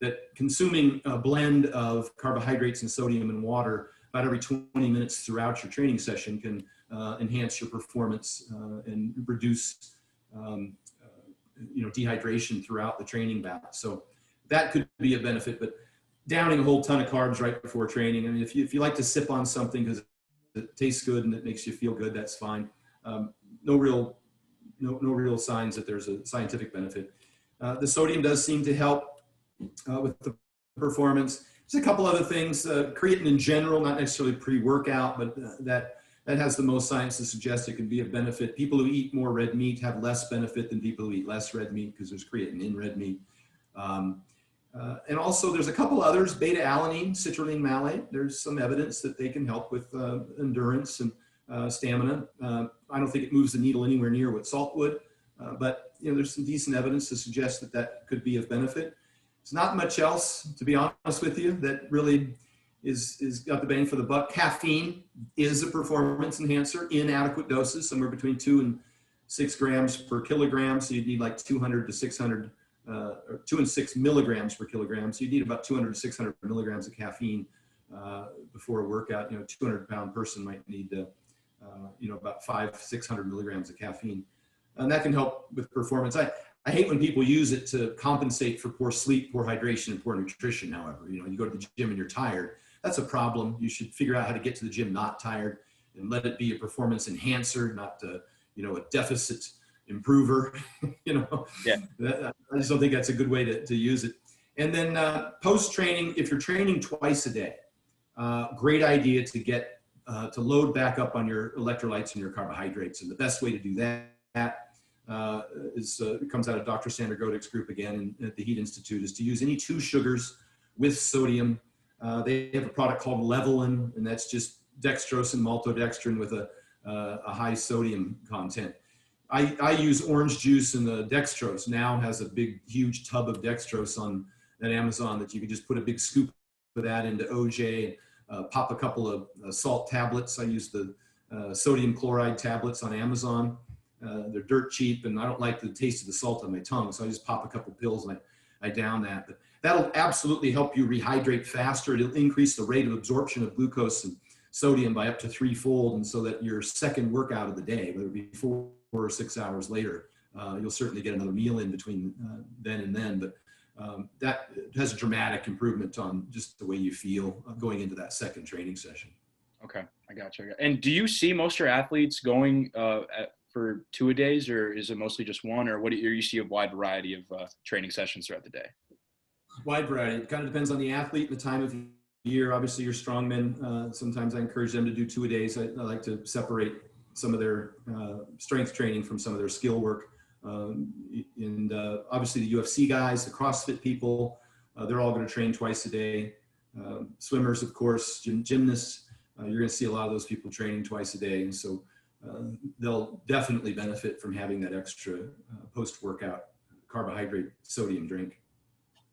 that consuming a blend of carbohydrates and sodium and water about every 20 minutes throughout your training session can enhance your performance and reduce dehydration throughout the training bout. So that could be a benefit, but downing a whole ton of carbs right before training, I mean, if you like to sip on something because it tastes good and it makes you feel good, that's fine. No real signs that there's a scientific benefit. The sodium does seem to help with the performance. There's a couple other things. Creatine in general, not necessarily pre-workout, but that has the most science to suggest it can be of benefit. People who eat more red meat have less benefit than people who eat less red meat because there's creatine in red meat. And also there's a couple others, beta-alanine, citrulline malate. There's some evidence that they can help with endurance and stamina. I don't think it moves the needle anywhere near what salt would, but there's some decent evidence to suggest that that could be of benefit. There's not much else, to be honest with you, that really is got the bang for the buck. Caffeine is a performance enhancer in adequate doses, somewhere between 2 and 6 grams per kilogram. So you'd need like 200 to 600, or 2 and 6 milligrams per kilogram. So you need about 200 to 600 milligrams of caffeine before a workout. 200-pound person might need about 500-600 milligrams of caffeine, and that can help with performance. I hate when people use it to compensate for poor sleep, poor hydration, and poor nutrition. However, you go to the gym and you're tired. That's a problem. You should figure out how to get to the gym not tired and let it be a performance enhancer, not a deficit improver. Yeah. I just don't think that's a good way to use it. And then post-training, if you're training twice a day, great idea to get to load back up on your electrolytes and your carbohydrates. And the best way to do that it comes out of Dr. Sandra Godek's group again at the Heat Institute, is to use any 2 sugars with sodium. They have a product called Levelin, and that's just dextrose and maltodextrin with a high sodium content. I use orange juice, and the dextrose now has a big, huge tub of dextrose on at Amazon that you can just put a big scoop of that into OJ, pop a couple of salt tablets. I use the sodium chloride tablets on Amazon. They're dirt cheap, and I don't like the taste of the salt on my tongue, so I just pop a couple pills and I down that. But that'll absolutely help you rehydrate faster. It'll increase the rate of absorption of glucose and sodium by up to 3-fold, and so that your second workout of the day, whether it be 4 or 6 hours later, you'll certainly get another meal in between then and then. But that has a dramatic improvement on just the way you feel going into that second training session. Okay, I got you. And do you see most of your athletes going for 2-a-days, or is it mostly just one, or you see a wide variety of training sessions throughout the day? Wide variety. It kind of depends on the athlete and the time of year. Obviously, your strongmen, sometimes I encourage them to do 2-a-days. I like to separate some of their strength training from some of their skill work. And obviously the UFC guys, the CrossFit people, they're all going to train twice a day. Swimmers, of course, gymnasts, you're going to see a lot of those people training twice a day. And so they'll definitely benefit from having that extra post-workout carbohydrate sodium drink.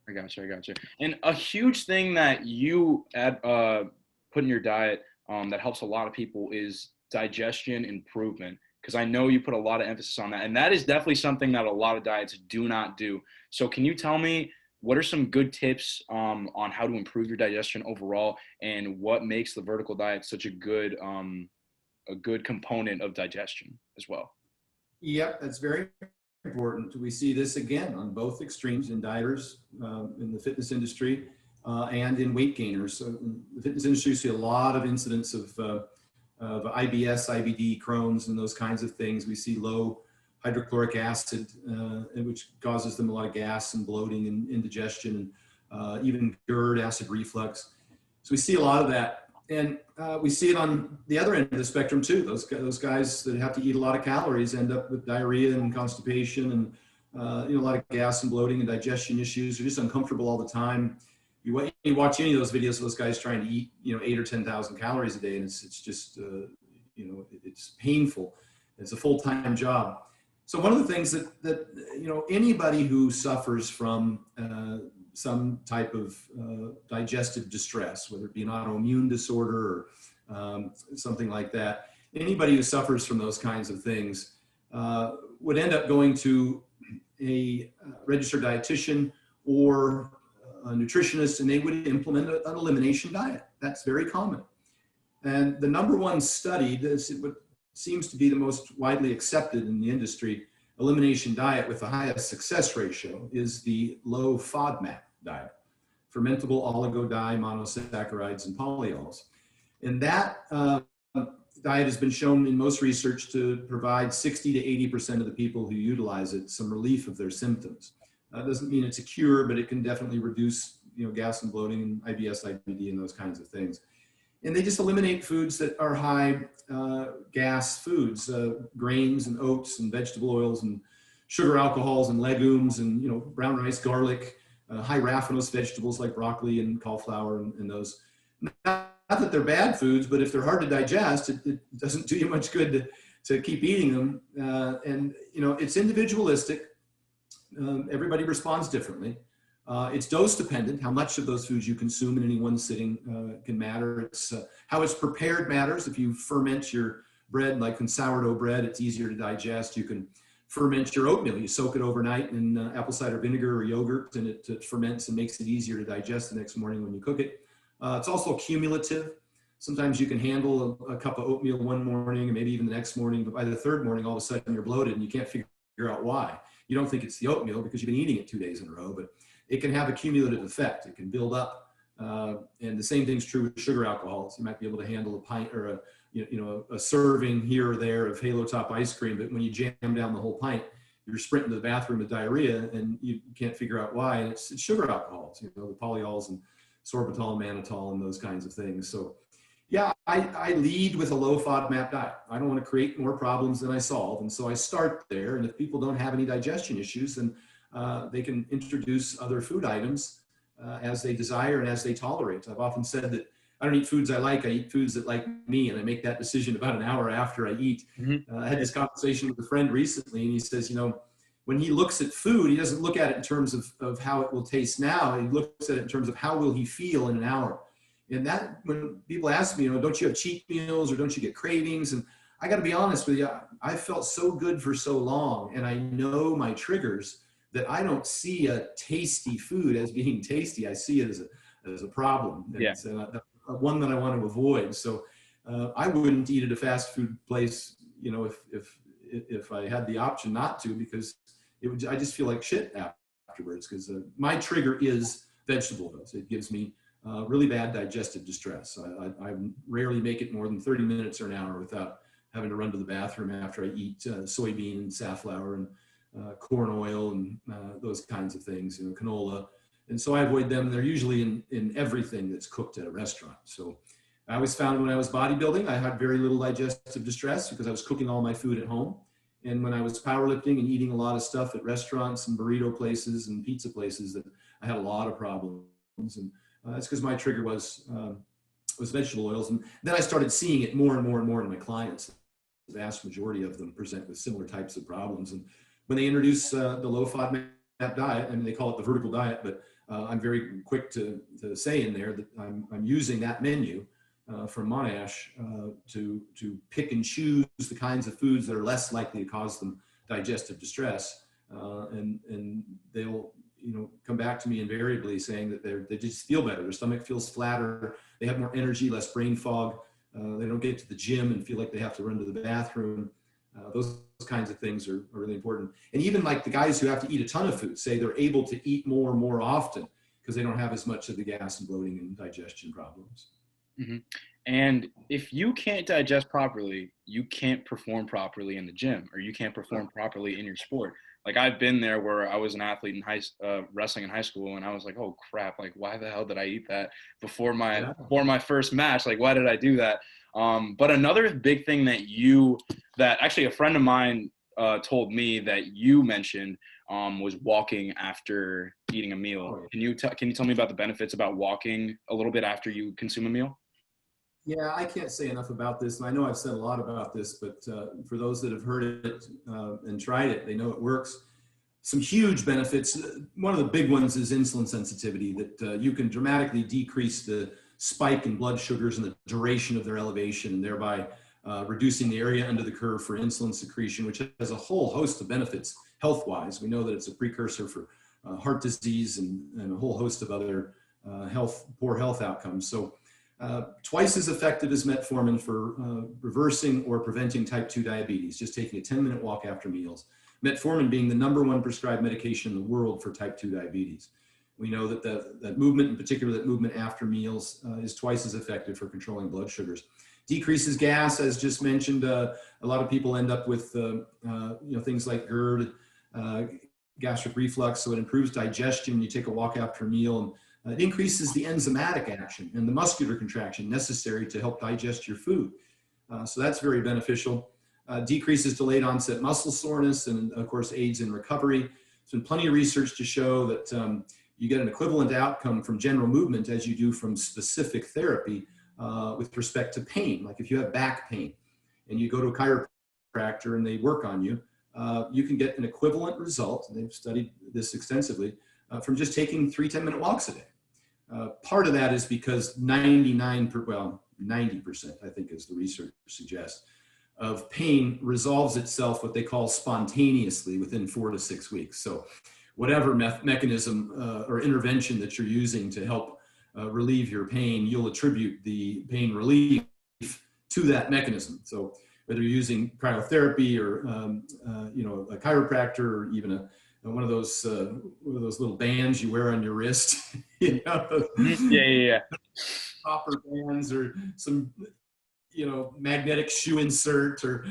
I got you. And a huge thing that you put in your diet that helps a lot of people is digestion improvement, because I know you put a lot of emphasis on that. And that is definitely something that a lot of diets do not do. So can you tell me, what are some good tips on how to improve your digestion overall, and what makes the vertical diet such a good component of digestion as well? Yep, that's very important. We see this again on both extremes in dieters, in the fitness industry, and in weight gainers. So in the fitness industry, you see a lot of incidents of IBS, IBD, Crohn's, and those kinds of things. We see low hydrochloric acid, which causes them a lot of gas and bloating and indigestion, and even GERD, acid reflux. So we see a lot of that. And we see it on the other end of the spectrum too. Those guys that have to eat a lot of calories end up with diarrhea and constipation, and a lot of gas and bloating and digestion issues. They're just uncomfortable all the time. You watch any of those videos of those guys trying to eat, 8,000 or 10,000 calories a day, and it's just, it's painful. It's a full-time job. So one of the things that anybody who suffers from some type of digestive distress, whether it be an autoimmune disorder or something like that, anybody who suffers from those kinds of things would end up going to a registered dietitian or a nutritionist, and they would implement an elimination diet. That's very common. And the number one study, what seems to be the most widely accepted in the industry, elimination diet with the highest success ratio, is the low FODMAP diet, fermentable oligodimonosaccharides and polyols. And that diet has been shown in most research to provide 60 to 80% of the people who utilize it some relief of their symptoms. Doesn't mean it's a cure, but it can definitely reduce, gas and bloating and IBS, IBD, and those kinds of things. And they just eliminate foods that are high gas foods, grains and oats and vegetable oils and sugar alcohols and legumes and, brown rice, garlic, high raffinose vegetables like broccoli and cauliflower and those. Not that they're bad foods, but if they're hard to digest, it doesn't do you much good to keep eating them. And it's individualistic. Everybody responds differently. It's dose dependent. How much of those foods you consume in any one sitting can matter. It's how it's prepared matters. If you ferment your bread, like in sourdough bread, it's easier to digest. You can ferment your oatmeal. You soak it overnight in apple cider vinegar or yogurt, and it ferments and makes it easier to digest the next morning when you cook it. It's also cumulative. Sometimes you can handle a cup of oatmeal one morning and maybe even the next morning, but by the third morning, all of a sudden you're bloated and you can't figure out why. You don't think it's the oatmeal because you've been eating it 2 days in a row, but it can have a cumulative effect. It can build up. And the same thing's true with sugar alcohols. You might be able to handle a pint or a serving here or there of Halo Top ice cream, but when you jam down the whole pint, you're sprinting to the bathroom with diarrhea and you can't figure out why. And it's sugar alcohols, the polyols and sorbitol, mannitol, and those kinds of things. So yeah, I lead with a low FODMAP diet. I don't want to create more problems than I solve. And so I start there. And if people don't have any digestion issues, then they can introduce other food items as they desire and as they tolerate. I've often said that I don't eat foods I like, I eat foods that like me, and I make that decision about an hour after I eat. I had this conversation with a friend recently, and he says, when he looks at food, he doesn't look at it in terms of how it will taste now. He looks at it in terms of how will he feel in an hour. And that, when people ask me, don't you have cheat meals or don't you get cravings? And I got to be honest with you, I felt so good for so long, and I know my triggers, that I don't see a tasty food as being tasty. I see it as a problem. And it's one that I want to avoid. So I wouldn't eat at a fast food place, if I had the option not to, because I just feel like shit afterwards, because my trigger is vegetable oils. It gives me really bad digestive distress. I rarely make it more than 30 minutes or an hour without having to run to the bathroom after I eat soybean and safflower and corn oil and those kinds of things, canola. And so I avoid them. They're usually in everything that's cooked at a restaurant. So I always found when I was bodybuilding, I had very little digestive distress because I was cooking all my food at home. And when I was powerlifting and eating a lot of stuff at restaurants and burrito places and pizza places, that I had a lot of problems. And that's because my trigger was vegetable oils. And then I started seeing it more and more and more in my clients. The vast majority of them present with similar types of problems. And when they introduce the low FODMAP diet, I mean, they call it the vertical diet, but I'm very quick to say in there that I'm using that menu from Monash to pick and choose the kinds of foods that are less likely to cause them digestive distress, and they'll come back to me invariably saying that they just feel better. Their stomach feels flatter. They have more energy, less brain fog. They don't get to the gym and feel like they have to run to the bathroom. Those kinds of things are really important. And even like the guys who have to eat a ton of food, say they're able to eat more and more often because they don't have as much of the gas and bloating and digestion problems. Mm-hmm. And if you can't digest properly, you can't perform properly in the gym, or you can't perform properly in your sport. Like I've been there where I was an athlete in wrestling in high school, and I was like, oh crap, like why the hell did I eat that before my first match? Like, why did I do that? But another big thing that actually a friend of mine told me that you mentioned was walking after eating a meal. Can you tell me about the benefits about walking a little bit after you consume a meal? Yeah, I can't say enough about this, and I know I've said a lot about this, but for those that have heard it and tried it, they know it works. Some huge benefits. One of the big ones is insulin sensitivity, that you can dramatically decrease the spike in blood sugars and the duration of their elevation, and thereby reducing the area under the curve for insulin secretion, which has a whole host of benefits health-wise. We know that it's a precursor for heart disease and a whole host of other poor health outcomes. So twice as effective as metformin for reversing or preventing type 2 diabetes, just taking a 10-minute walk after meals. Metformin being the #1 prescribed medication in the world for type 2 diabetes. We know that that movement, in particular that movement after meals, is twice as effective for controlling blood sugars. Decreases gas, as just mentioned. A lot of people end up with things like GERD, gastric reflux, so it improves digestion. You take a walk after a meal, and it increases the enzymatic action and the muscular contraction necessary to help digest your food. So that's very beneficial. Decreases delayed onset muscle soreness, and of course aids in recovery. There's been plenty of research to show that you get an equivalent outcome from general movement as you do from specific therapy with respect to pain. Like if you have back pain and you go to a chiropractor and they work on you, you can get an equivalent result, and they've studied this extensively, from just taking 3 10-minute walks a day. Part of that is because 90%, I think, as the research suggests, of pain resolves itself what they call spontaneously within 4 to 6 weeks. So whatever mechanism or intervention that you're using to help relieve your pain, you'll attribute the pain relief to that mechanism. So whether you're using cryotherapy or a chiropractor, or even one of those little bands you wear on your wrist, copper bands, or some magnetic shoe insert, or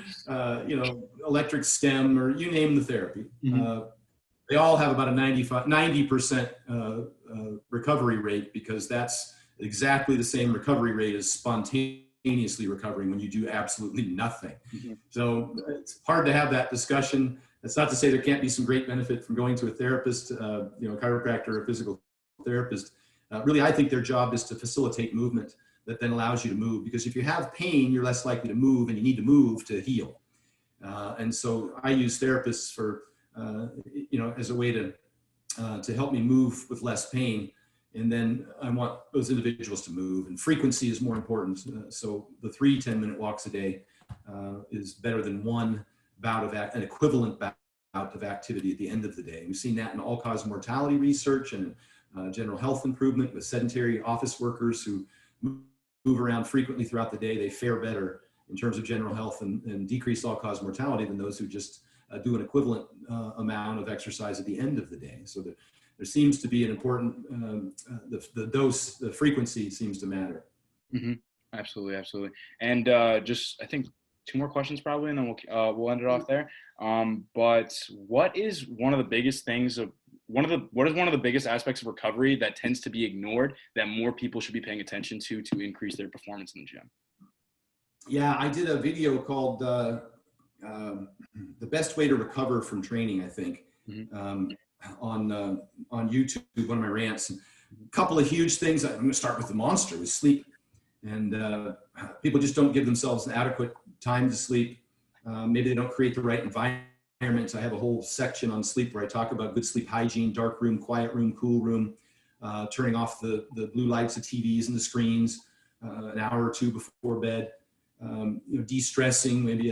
electric stem, or you name the therapy. They all have about a 90% recovery rate, because that's exactly the same recovery rate as spontaneously recovering when you do absolutely nothing. So it's hard to have that discussion. That's not to say there can't be some great benefit from going to a therapist, chiropractor, or physical therapist, really, I think their job is to facilitate movement that then allows you to move. Because if you have pain, you're less likely to move, and you need to move to heal. And so I use therapists for, as a way to help me move with less pain. And then I want those individuals to move, and frequency is more important. So the 3 10-minute walks a day is better than one bout of an equivalent bout of activity at the end of the day. We've seen that in all-cause mortality research and general health improvement with sedentary office workers who move around frequently throughout the day. They fare better in terms of general health and decreased all-cause mortality than those who just do an equivalent amount of exercise at the end of the day. So there seems to be an important, the dose, the frequency seems to matter. Mm-hmm. Absolutely, absolutely. And just, I think 2 more questions probably, and then we'll end it off there. But what is one of the biggest things what is one of the biggest aspects of recovery that tends to be ignored that more people should be paying attention to increase their performance in the gym? Yeah, I did a video called The Best Way to Recover from Training, I think, on YouTube, one of my rants. And a couple of huge things. I'm going to start with the monster, with sleep. And people just don't give themselves an adequate time to sleep. Maybe they don't create the right environment. I have a whole section on sleep where I talk about good sleep hygiene: dark room, quiet room, cool room, turning off the blue lights of TVs and the screens an hour or 2 before bed. De-stressing, maybe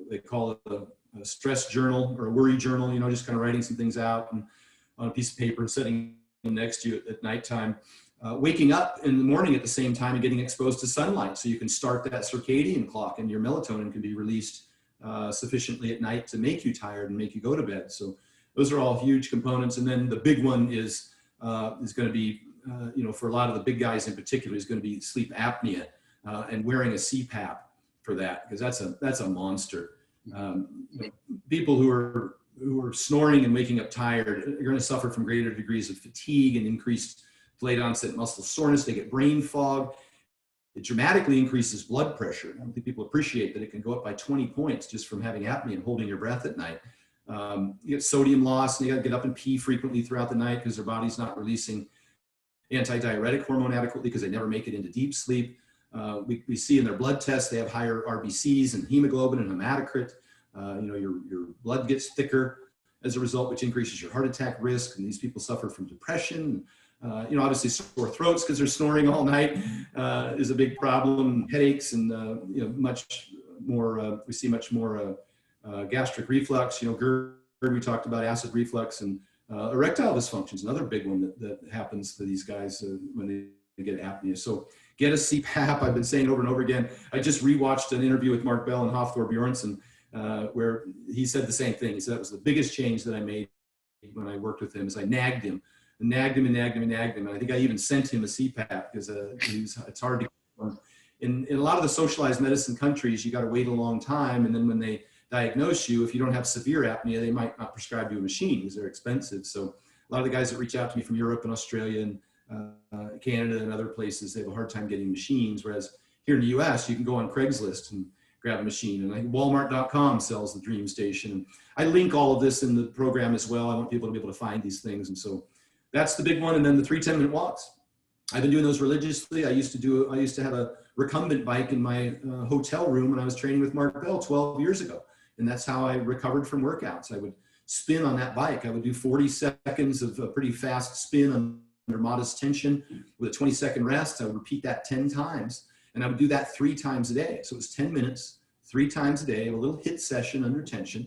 they call it a stress journal or a worry journal, just kind of writing some things out and on a piece of paper and setting them next to you at nighttime. Waking up in the morning at the same time and getting exposed to sunlight so you can start that circadian clock, and your melatonin can be released sufficiently at night to make you tired and make you go to bed. So those are all huge components. And then the big one is going to be, for a lot of the big guys in particular, is going to be sleep apnea. And wearing a CPAP for that, because that's a monster. People who are snoring and waking up tired are going to suffer from greater degrees of fatigue and increased delayed onset muscle soreness. They get brain fog. It dramatically increases blood pressure. I don't think people appreciate that it can go up by 20 points just from having apnea and holding your breath at night. You get sodium loss, and you got to get up and pee frequently throughout the night because their body's not releasing antidiuretic hormone adequately because they never make it into deep sleep. We see in their blood tests they have higher RBCs and hemoglobin and hematocrit. Your blood gets thicker as a result, which increases your heart attack risk. And these people suffer from depression. Obviously sore throats because they're snoring all night is a big problem. Headaches and much more. We see much more gastric reflux. GERD, we talked about acid reflux, and erectile dysfunction is another big one that happens to these guys when they get apnea. So get a CPAP. I've been saying over and over again. I just rewatched an interview with Mark Bell and Hafthor Bjornsson where he said the same thing. He said that was the biggest change that I made when I worked with him, is I nagged him. And nagged him. And I think I even sent him a CPAP because it's hard to get one. In a lot of the socialized medicine countries, you got to wait a long time. And then when they diagnose you, if you don't have severe apnea, they might not prescribe you a machine because they're expensive. So a lot of the guys that reach out to me from Europe and Australia and Canada and other places, they have a hard time getting machines. Whereas here in the US, you can go on Craigslist and grab a machine. And I think Walmart.com sells the Dream Station. And I link all of this in the program as well. I want people to be able to find these things. And so that's the big one. And then the 3 10-minute walks. I've been doing those religiously. I used to have a recumbent bike in my hotel room when I was training with Mark Bell 12 years ago. And that's how I recovered from workouts. I would spin on that bike. I would do 40 seconds of a pretty fast spin under modest tension with a 20-second rest. I would repeat that 10 times. And I would do that 3 times a day. So it was 10 minutes, 3 times a day, a little HIIT session under tension,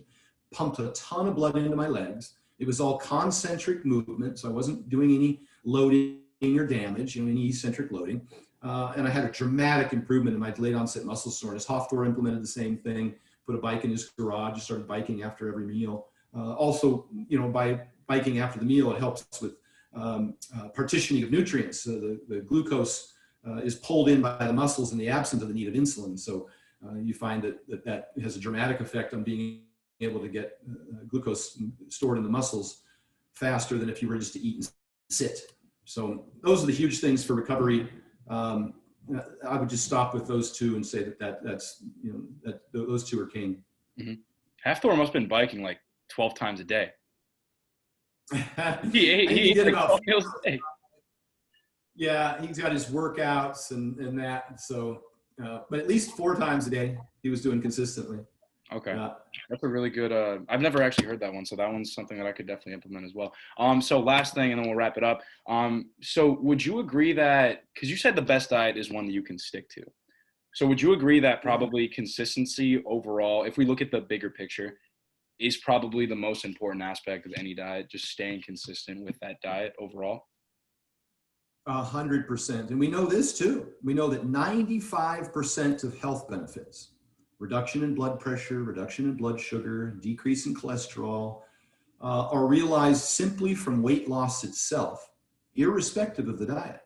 pumped a ton of blood into my legs. It was all concentric movement. So I wasn't doing any loading or damage, any eccentric loading. And I had a dramatic improvement in my delayed onset muscle soreness. Hafthor implemented the same thing, put a bike in his garage, started biking after every meal. Also, by biking after the meal, it helps with partitioning of nutrients. So the glucose is pulled in by the muscles in the absence of the need of insulin. So you find that has a dramatic effect on being able to get glucose stored in the muscles faster than if you were just to eat and sit. So those are the huge things for recovery. I would just stop with those 2 and say that's those 2 are king. Mm-hmm. Hafthor must have been biking like 12 times a day. He He ate did like about 12 meals a day. Yeah, he's got his workouts and that. So, but at least 4 times a day he was doing consistently. Okay. Yeah. That's a really good, I've never actually heard that one. So that one's something that I could definitely implement as well. So last thing, and then we'll wrap it up. So would you agree that, because you said the best diet is one that you can stick to. So would you agree that probably consistency overall, if we look at the bigger picture, is probably the most important aspect of any diet, just staying consistent with that diet overall? 100%. And we know this too. We know that 95% of health benefits, reduction in blood pressure, reduction in blood sugar, decrease in cholesterol, are realized simply from weight loss itself, irrespective of the diet.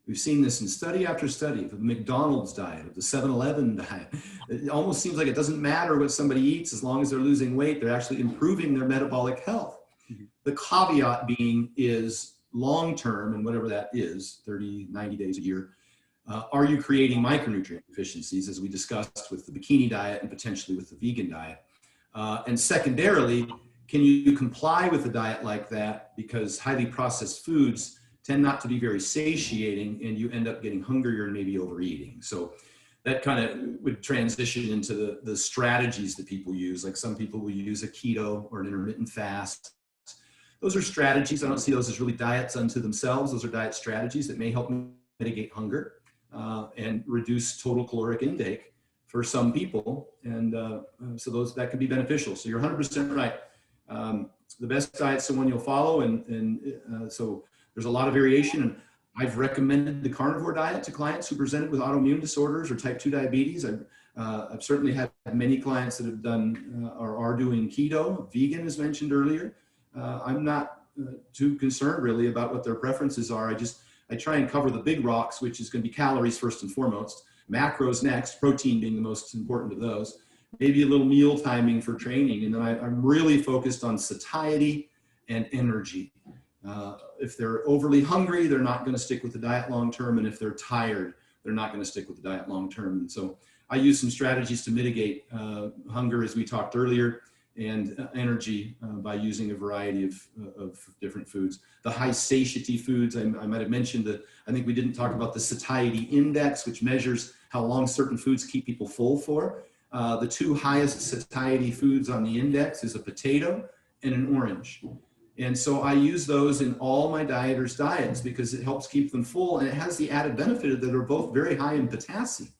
We've seen this in study after study of the McDonald's diet, of the 7-Eleven diet. It almost seems like it doesn't matter what somebody eats as long as they're losing weight, they're actually improving their metabolic health. Mm-hmm. The caveat being is long-term, and whatever that is, 30, 90 days a year, are you creating micronutrient deficiencies, as we discussed with the bikini diet and potentially with the vegan diet? And secondarily, can you comply with a diet like that? Because highly processed foods tend not to be very satiating, and you end up getting hungrier and maybe overeating. So that kind of would transition into the strategies that people use. Like some people will use a keto or an intermittent fast. Those are strategies. I don't see those as really diets unto themselves. Those are diet strategies that may help mitigate hunger and reduce total caloric intake for some people. And so that can be beneficial. So you're 100% right. The best diet's the one you'll follow. And so there's a lot of variation. And I've recommended the carnivore diet to clients who presented with autoimmune disorders or type 2 diabetes. I've certainly had many clients that have done or are doing keto, vegan, as mentioned earlier. I'm not too concerned really about what their preferences are. I try and cover the big rocks, which is going to be calories first and foremost, macros next, protein being the most important of those, maybe a little meal timing for training. And then I'm really focused on satiety and energy. If they're overly hungry, they're not going to stick with the diet long-term. And if they're tired, they're not going to stick with the diet long-term. And so I use some strategies to mitigate hunger, as we talked earlier, and energy by using a variety of different foods. The high satiety foods, I might have mentioned that. I think we didn't talk about the satiety index, which measures how long certain foods keep people full for. The two highest satiety foods on the index is a potato and an orange. And so I use those in all my dieters' diets because it helps keep them full, and it has the added benefit that they're both very high in potassium.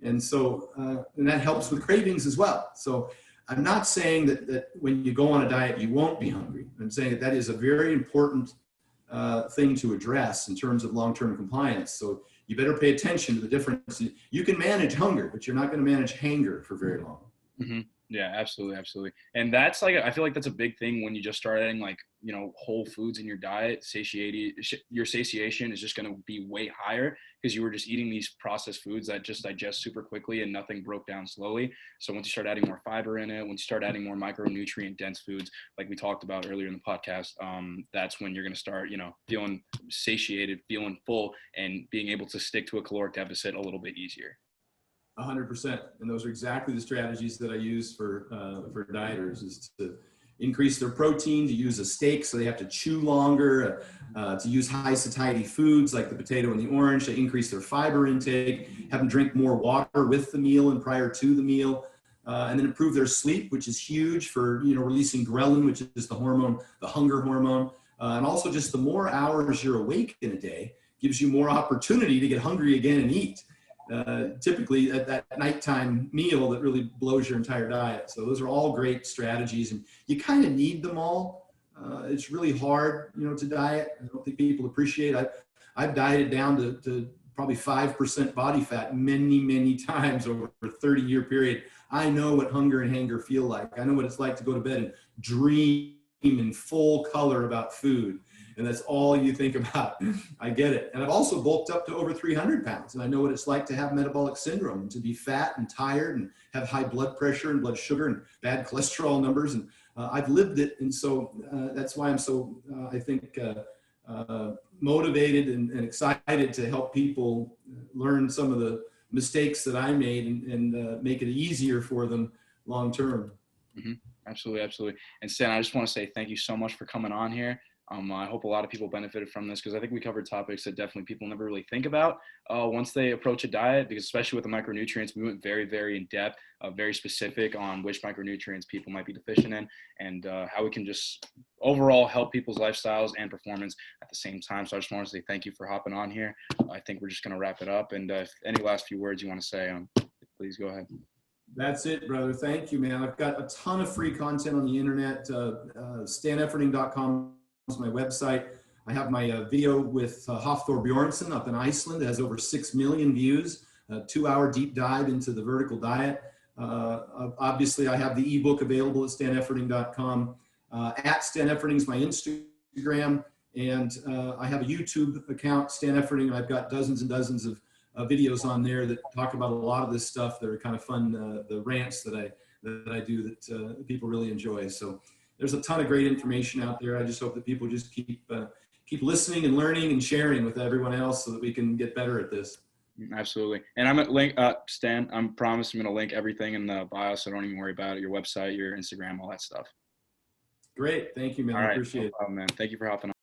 And so, and that helps with cravings as well. So I'm not saying that when you go on a diet, you won't be hungry. I'm saying that is a very important thing to address in terms of long-term compliance. So you better pay attention to the difference. You can manage hunger, but you're not going to manage hanger for very long. Mm-hmm. Yeah, absolutely. Absolutely. And that's like, I feel like that's a big thing when you just start adding like, whole foods in your diet. Your satiation is just going to be way higher because you were just eating these processed foods that just digest super quickly and nothing broke down slowly. So once you start adding more fiber in it, once you start adding more micronutrient dense foods, like we talked about earlier in the podcast, that's when you're going to start, feeling satiated, feeling full, and being able to stick to a caloric deficit a little bit easier. 100%. And those are exactly the strategies that I use for dieters, is to increase their protein, to use a steak so they have to chew longer, to use high satiety foods like the potato and the orange, to increase their fiber intake, have them drink more water with the meal and prior to the meal, and then improve their sleep, which is huge for, releasing ghrelin, which is the hormone, the hunger hormone. And also just the more hours you're awake in a day gives you more opportunity to get hungry again and eat. Typically at that nighttime meal that really blows your entire diet. So those are all great strategies, and you kind of need them all. It's really hard, to diet. I don't think people appreciate it. I've dieted down to probably 5% body fat many, many times over a 30-year period. I know what hunger and hanger feel like. I know what it's like to go to bed and dream in full color about food. And that's all you think about. I get it. And I've also bulked up to over 300 pounds. And I know what it's like to have metabolic syndrome and to be fat and tired and have high blood pressure and blood sugar and bad cholesterol numbers. And I've lived it. And so that's why I'm so, I think, motivated and excited to help people learn some of the mistakes that I made and make it easier for them long term. Mm-hmm. Absolutely. Absolutely. And Stan, I just want to say thank you so much for coming on here. I hope a lot of people benefited from this because I think we covered topics that definitely people never really think about once they approach a diet, because especially with the micronutrients, we went very, very in depth, very specific on which micronutrients people might be deficient in, and how we can just overall help people's lifestyles and performance at the same time. So I just want to say thank you for hopping on here. I think we're just going to wrap it up. And if any last few words you want to say, please go ahead. That's it, brother. Thank you, man. I've got a ton of free content on the internet. StanEfferding.com is my website. I have my video with Hafthor Bjornsson up in Iceland. It has over 6 million views, a 2-hour deep dive into the vertical diet. Obviously, I have the ebook available at StanEfferding.com. At Stan Efferding is my Instagram, and I have a YouTube account, Stan Efferding, and I've got dozens and dozens of videos on there that talk about a lot of this stuff that are kind of fun, the rants that I do that people really enjoy. So there's a ton of great information out there. I just hope that people just keep listening and learning and sharing with everyone else so that we can get better at this. Absolutely. And I'm at link, Stan, I'm going to link everything in the bio, so don't even worry about it. Your website, your Instagram, all that stuff. Great. Thank you, man. All right. I appreciate it. No problem, man. Thank you for hopping on.